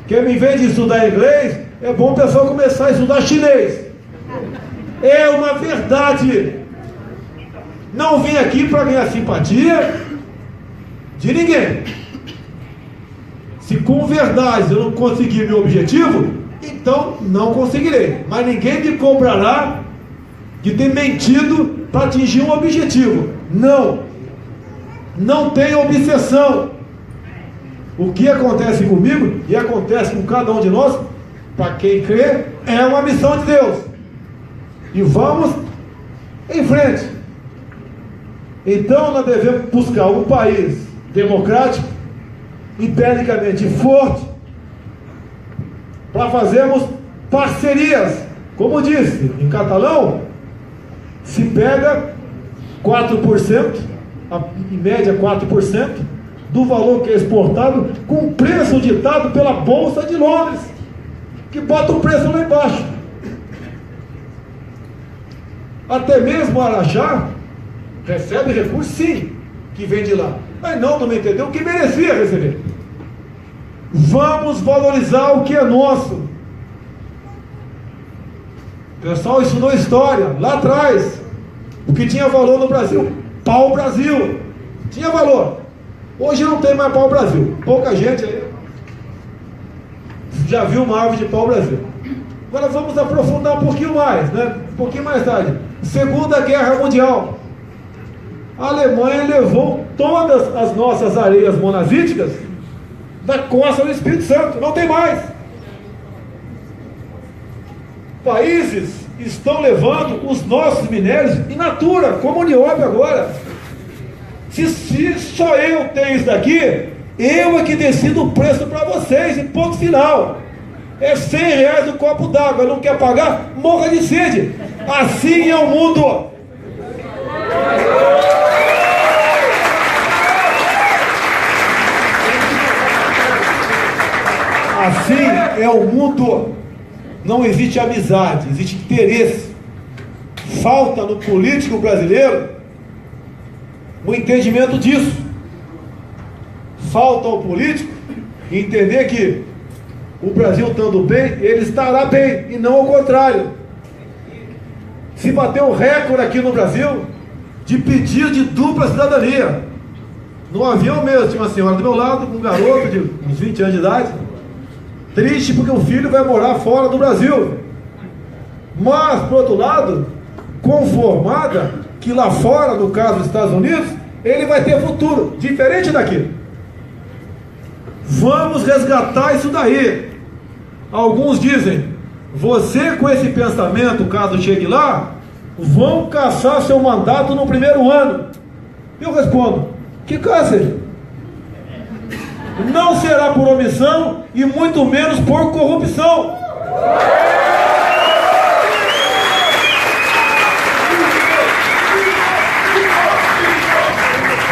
que, em vez de estudar inglês, é bom o pessoal começar a estudar chinês. É uma verdade. Não vim aqui para ganhar simpatia de ninguém. Se com verdade eu não conseguir meu objetivo, então não conseguirei. Mas ninguém me cobrará de ter mentido para atingir um objetivo. Não. Não tenho obsessão. O que acontece comigo e acontece com cada um de nós, para quem crê, é uma missão de Deus. E vamos em frente. Então nós devemos buscar um país democrático, empiricamente forte, para fazermos parcerias. Como disse, em catalão, se pega 4%, em média 4%, do valor que é exportado, com o preço ditado pela Bolsa de Londres, que bota o preço lá embaixo. Até mesmo o Araxá recebe recurso, sim, que vem de lá. Mas não me entendeu, que merecia receber. Vamos valorizar o que é nosso. O pessoal ensinou história lá atrás. O que tinha valor no Brasil? Pau-Brasil. Tinha valor. Hoje não tem mais pau-Brasil. Pouca gente aí já viu uma árvore de pau-Brasil. Agora vamos aprofundar um pouquinho mais, né? Um pouquinho mais tarde. Segunda Guerra Mundial. A Alemanha levou todas as nossas areias monazíticas da costa do Espírito Santo. Não tem mais. Países estão levando os nossos minérios in natura, como o nióbio agora. Se só eu tenho isso daqui, eu é que decido o preço para vocês, e ponto final. É R$100 o copo d'água, não quer pagar? Morra de sede. Assim é o mundo. Assim é o mundo. Não existe amizade, existe interesse. Falta no político brasileiro o entendimento disso. Falta ao político entender que o Brasil estando bem, ele estará bem, e não ao contrário. Se bateu um recorde aqui no Brasil de pedido de dupla cidadania. No avião mesmo, tinha uma senhora do meu lado, um garoto de uns 20 anos de idade, triste porque o filho vai morar fora do Brasil, mas, por outro lado, conformada que lá fora, no caso dos Estados Unidos, ele vai ter futuro, diferente daqui. Vamos resgatar isso daí. Alguns dizem, você com esse pensamento, caso chegue lá, vão caçar seu mandato no primeiro ano. Eu respondo, que caça? Não será por omissão e muito menos por corrupção.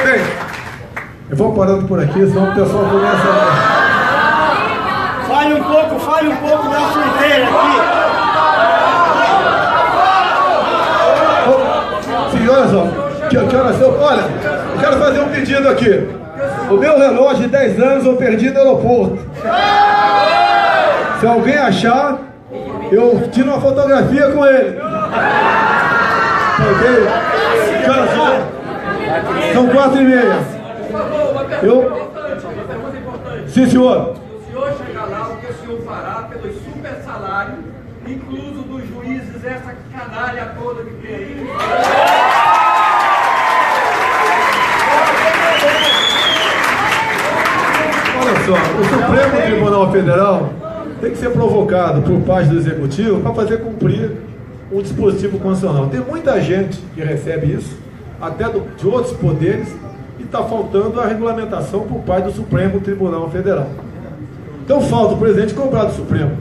Bem, eu vou parando por aqui, senão o pessoal começa a... Fale um pouco da fronteira aqui. Sim, olha só, olha, eu quero fazer um pedido aqui. O meu relógio de 10 anos eu perdi no aeroporto. Se alguém achar, eu tiro uma fotografia com ele. Ok? São 4h30. Sim, senhor. Se o senhor chegar lá, o que o senhor fará pelos super salários, incluso dos juízes, essa canalha toda que tem aí? Olha só, o Supremo Tribunal Federal tem que ser provocado por parte do Executivo para fazer cumprir um dispositivo constitucional. Tem muita gente que recebe isso, até de outros poderes, e está faltando a regulamentação por parte do Supremo Tribunal Federal. Então falta o presidente cobrar do Supremo.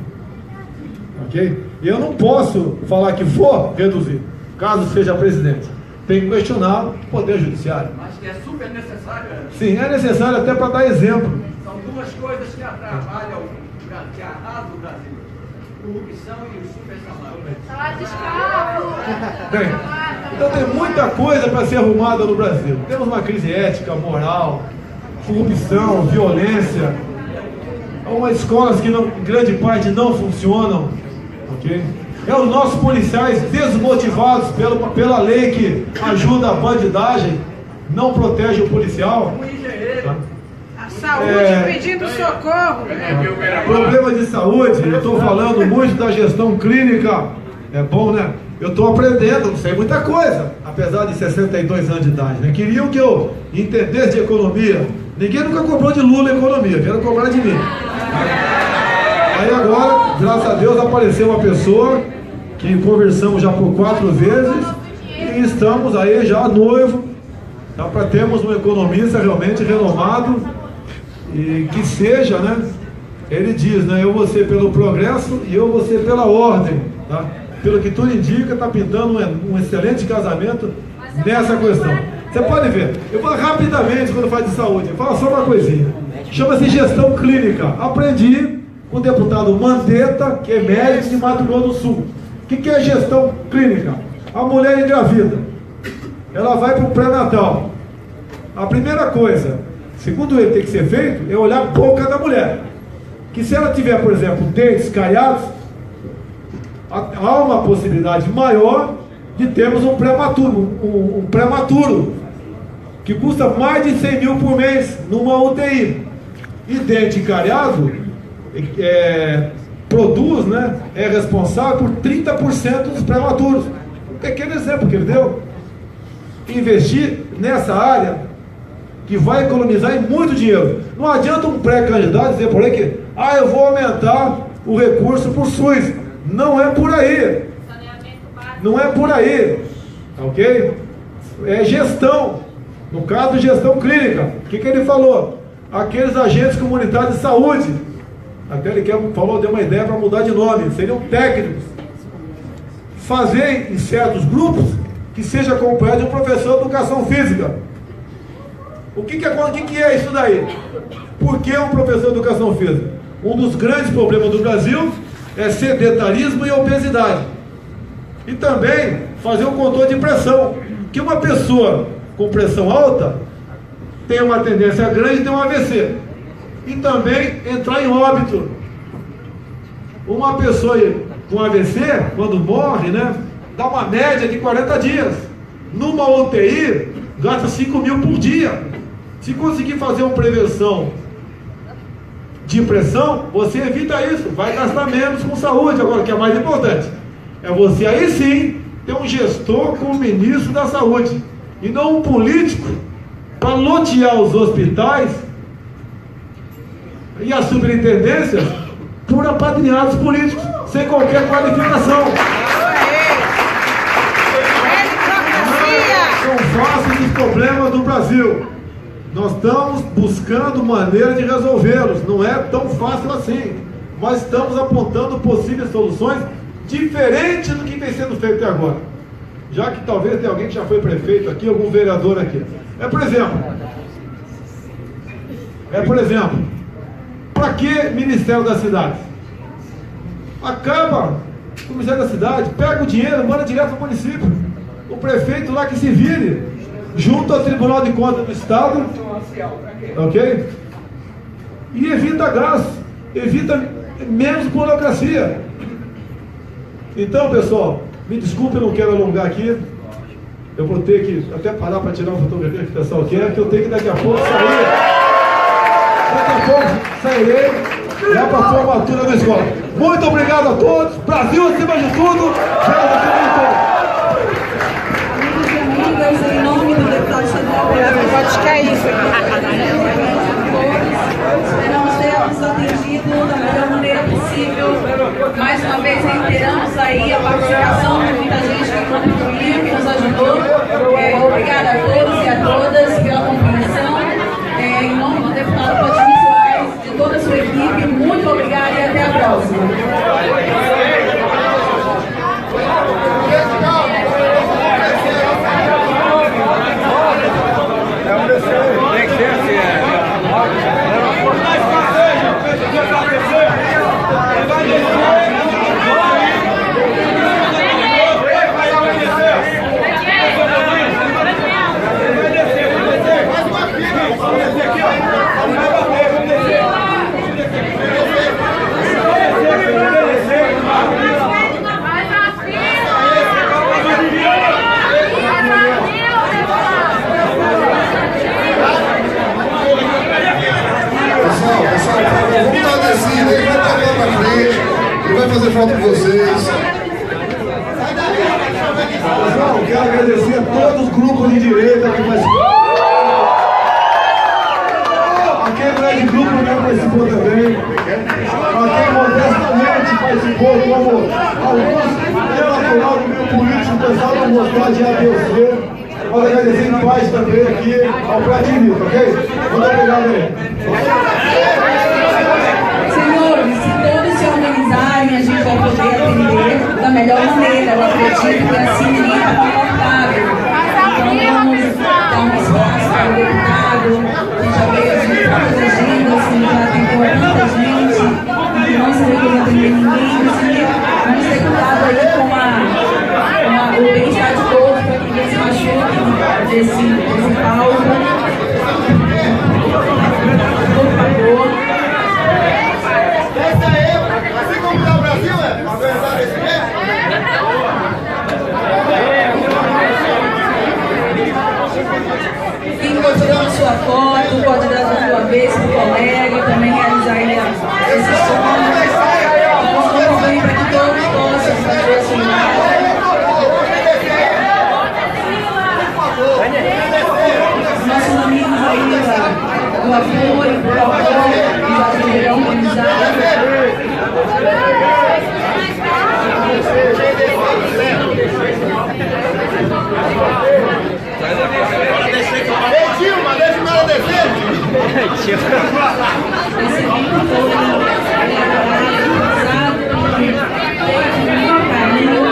Ok? E eu não posso falar que vou reduzir, caso seja presidente. Tem que questionar o Poder Judiciário. Acho que é super necessário. Sim, é necessário até para dar exemplo. São duas coisas que atrapalham, que arrasam o Brasil: corrupção e o super salário. Salário de escravo. Bem, então tem muita coisa para ser arrumada no Brasil. Temos uma crise ética, moral, corrupção, violência, umas escolas que em grande parte não funcionam, ok? É os nossos policiais desmotivados pela lei que ajuda a bandidagem, não protege o policial. Tá? A saúde pedindo socorro. Problema de saúde, eu estou falando muito da gestão clínica. É bom, né? Eu estou aprendendo, não sei muita coisa, apesar de 62 anos de idade, né? Queriam que eu entendesse de economia. Ninguém nunca cobrou de Lula a economia, vieram cobrar de mim. Aí agora, graças a Deus, apareceu uma pessoa que conversamos já por 4 vezes e estamos aí já noivo, tá? Para termos um economista realmente renomado e que seja, né? Ele diz, né? Eu vou ser pelo progresso e eu vou ser pela ordem, tá? Pelo que tudo indica, está pintando um excelente casamento nessa questão. Você pode ver, eu vou rapidamente quando faz de saúde, eu falo só uma coisinha. Chama-se gestão clínica. Aprendi com o deputado Mandetta, que é médico de Mato Grosso do Sul. O que é gestão clínica? A mulher engravida, ela vai para o pré-natal. A primeira coisa, segundo ele, tem que ser feito, é olhar a boca da mulher. Que se ela tiver, por exemplo, dentes caiados, há uma possibilidade maior de termos um prematuro, que custa mais de 100 mil por mês numa UTI. E dente cariado produz, né, é responsável por 30% dos prematuros. Um pequeno exemplo que ele deu. Investir nessa área que vai economizar muito dinheiro. Não adianta um pré-candidato dizer por aí que eu vou aumentar o recurso por SUS. Não é por aí. Não é por aí. Ok? É gestão. No caso, gestão clínica. O que ele falou? Aqueles agentes comunitários de saúde. Até ele deu uma ideia para mudar de nome. Seriam técnicos. Fazer em certos grupos que seja acompanhado de um professor de educação física. O que é isso daí? Por que um professor de educação física? Um dos grandes problemas do Brasil é sedentarismo e obesidade. E também fazer um controle de pressão. Que uma pessoa com pressão alta tem uma tendência grande de ter um AVC. E também entrar em óbito. Uma pessoa com AVC, quando morre, né, dá uma média de 40 dias. Numa UTI, gasta 5 mil por dia. Se conseguir fazer uma prevenção de pressão, você evita isso, vai gastar menos com saúde. Agora, o que é mais importante é você aí sim ter um gestor como ministro da saúde e não um político para lotear os hospitais e as superintendências por apadrinhados políticos sem qualquer qualificação. São fáceis os problemas do Brasil. Nós estamos buscando maneira de resolvê-los. Não é tão fácil assim, mas estamos apontando possíveis soluções diferentes do que vem sendo feito até agora. Já que talvez tenha alguém que já foi prefeito aqui, algum vereador aqui. Por exemplo, para que Ministério da Cidade? Acaba o Ministério da Cidade, pega o dinheiro, manda direto para o município. O prefeito lá que se vire, junto ao Tribunal de Contas do Estado, ok? E evita gasto, evita menos burocracia. Então, pessoal, me desculpe, eu não quero alongar aqui. Eu vou ter que até parar para tirar uma fotografia que o pessoal quer, que eu tenho que daqui a pouco sair. Daqui a pouco sairei lá para a formatura da escola. Muito obrigado a todos. Brasil acima de tudo. Deus acima de tudo. Em nome do deputado estadual, Pode cair. esperamos termos atendido da melhor maneira possível. Mais uma vez reiteramos aí a participação de muita gente que contribuiu, que nos ajudou. Obrigada a todos e a todas pela compreensão. Em nome do deputado Platini Soares, de toda a sua equipe, muito obrigada e até a próxima. quero agradecer a todos os grupos de direita que participaram. A quem não é de grupo não participou também. A quem modestamente participou, como alguns é natural do meio político, o pessoal não gostar de ADC. Pode agradecer em paz também aqui ao Pratinito, ok? Muito obrigado aí. Senhores, se todos se organizarem, a gente vai poder atender da melhor maneira. Eu acredito que assim ninguém está confortável. Então vamos dar um espaço para o deputado. A gente já veio de tantas agendas, já tentou tanta gente, e não se vai atender ninguém. Vamos ter cuidado aí com o bem-estar de todos, para que ninguém se machuque desse palco. Por favor. Assim como está o Brasil, a verdade é Quem pode tirar sua foto, pode dar a sua vez para o colega, também realizar aí esse sonho. Vamos também para que todos possam fazer a sua imagem. Nossos amigos aí do apoio, por favor, já deverão organizar. Dilma, deixa o cara descer. Esse vídeo foi elaborado, feito com muito carinho.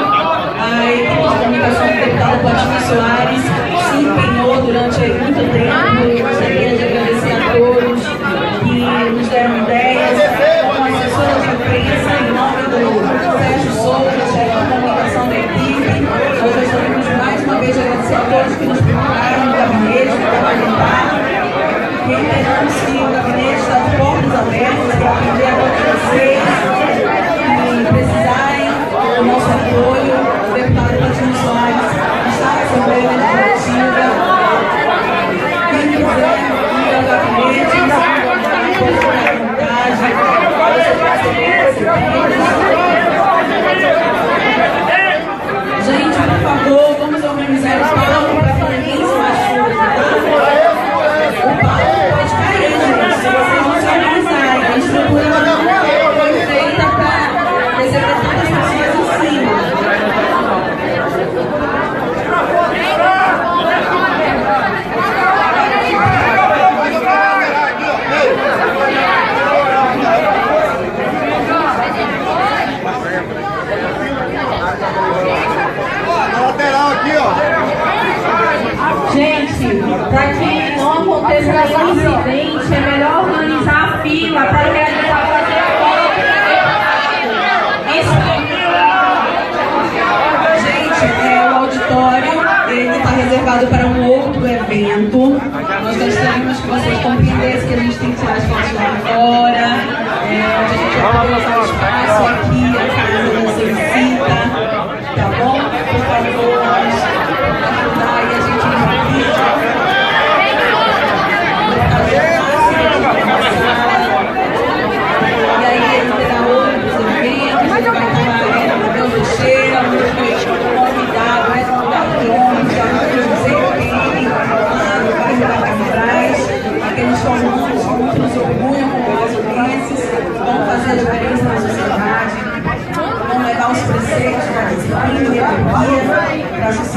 A equipe de comunicação do deputado Platini Soares se empenhou durante muito tempo. Eu gostaria de agradecer a todos que nos deram ideias, como assessora de imprensa, em nome do Sérgio Souza, chefe de comunicação da equipe. Nós gostaríamos mais uma vez de agradecer a todos que nos procuraram no gabinete, no parlamentar. Reiteramos que o gabinete está de portas abertas para atender a todos vocês que precisarem do nosso apoio. O deputado Platini Soares está na Assembleia Legislativa. Quem quiser ir ao gabinete, pode ficar à vontade. Você pode Gente, por favor, vamos organizar o palco para que ninguém se machuque, tá? O palco pode cair, gente, se vocês não se organizarem. A estrutura não foi feita para receber tantas pessoas em cima. Na lateral aqui, ó. Gente, para que não aconteça nenhum incidente, é melhor organizar a fila para realizar fazer a foto. Gente, o auditório ele está reservado para um outro evento. Nós gostaríamos que vocês compreendessem que a gente tem que tirar as fotos lá fora. A gente vai colocar o espaço aqui, a casa necessita. Tá bom? Por favor, vamos ajudar e a gente invade. E aí ele terá outros eventos, ele vai estar na Deus do Cheira, muito convidado, vai convidar de homens, já não quero dizer quem, vai jogar para trás, aqueles comandos que muito nos orgulham com casos desses, vão fazer a diferença na sociedade, vão levar os preceitos da disciplina e a economia para a sociedade.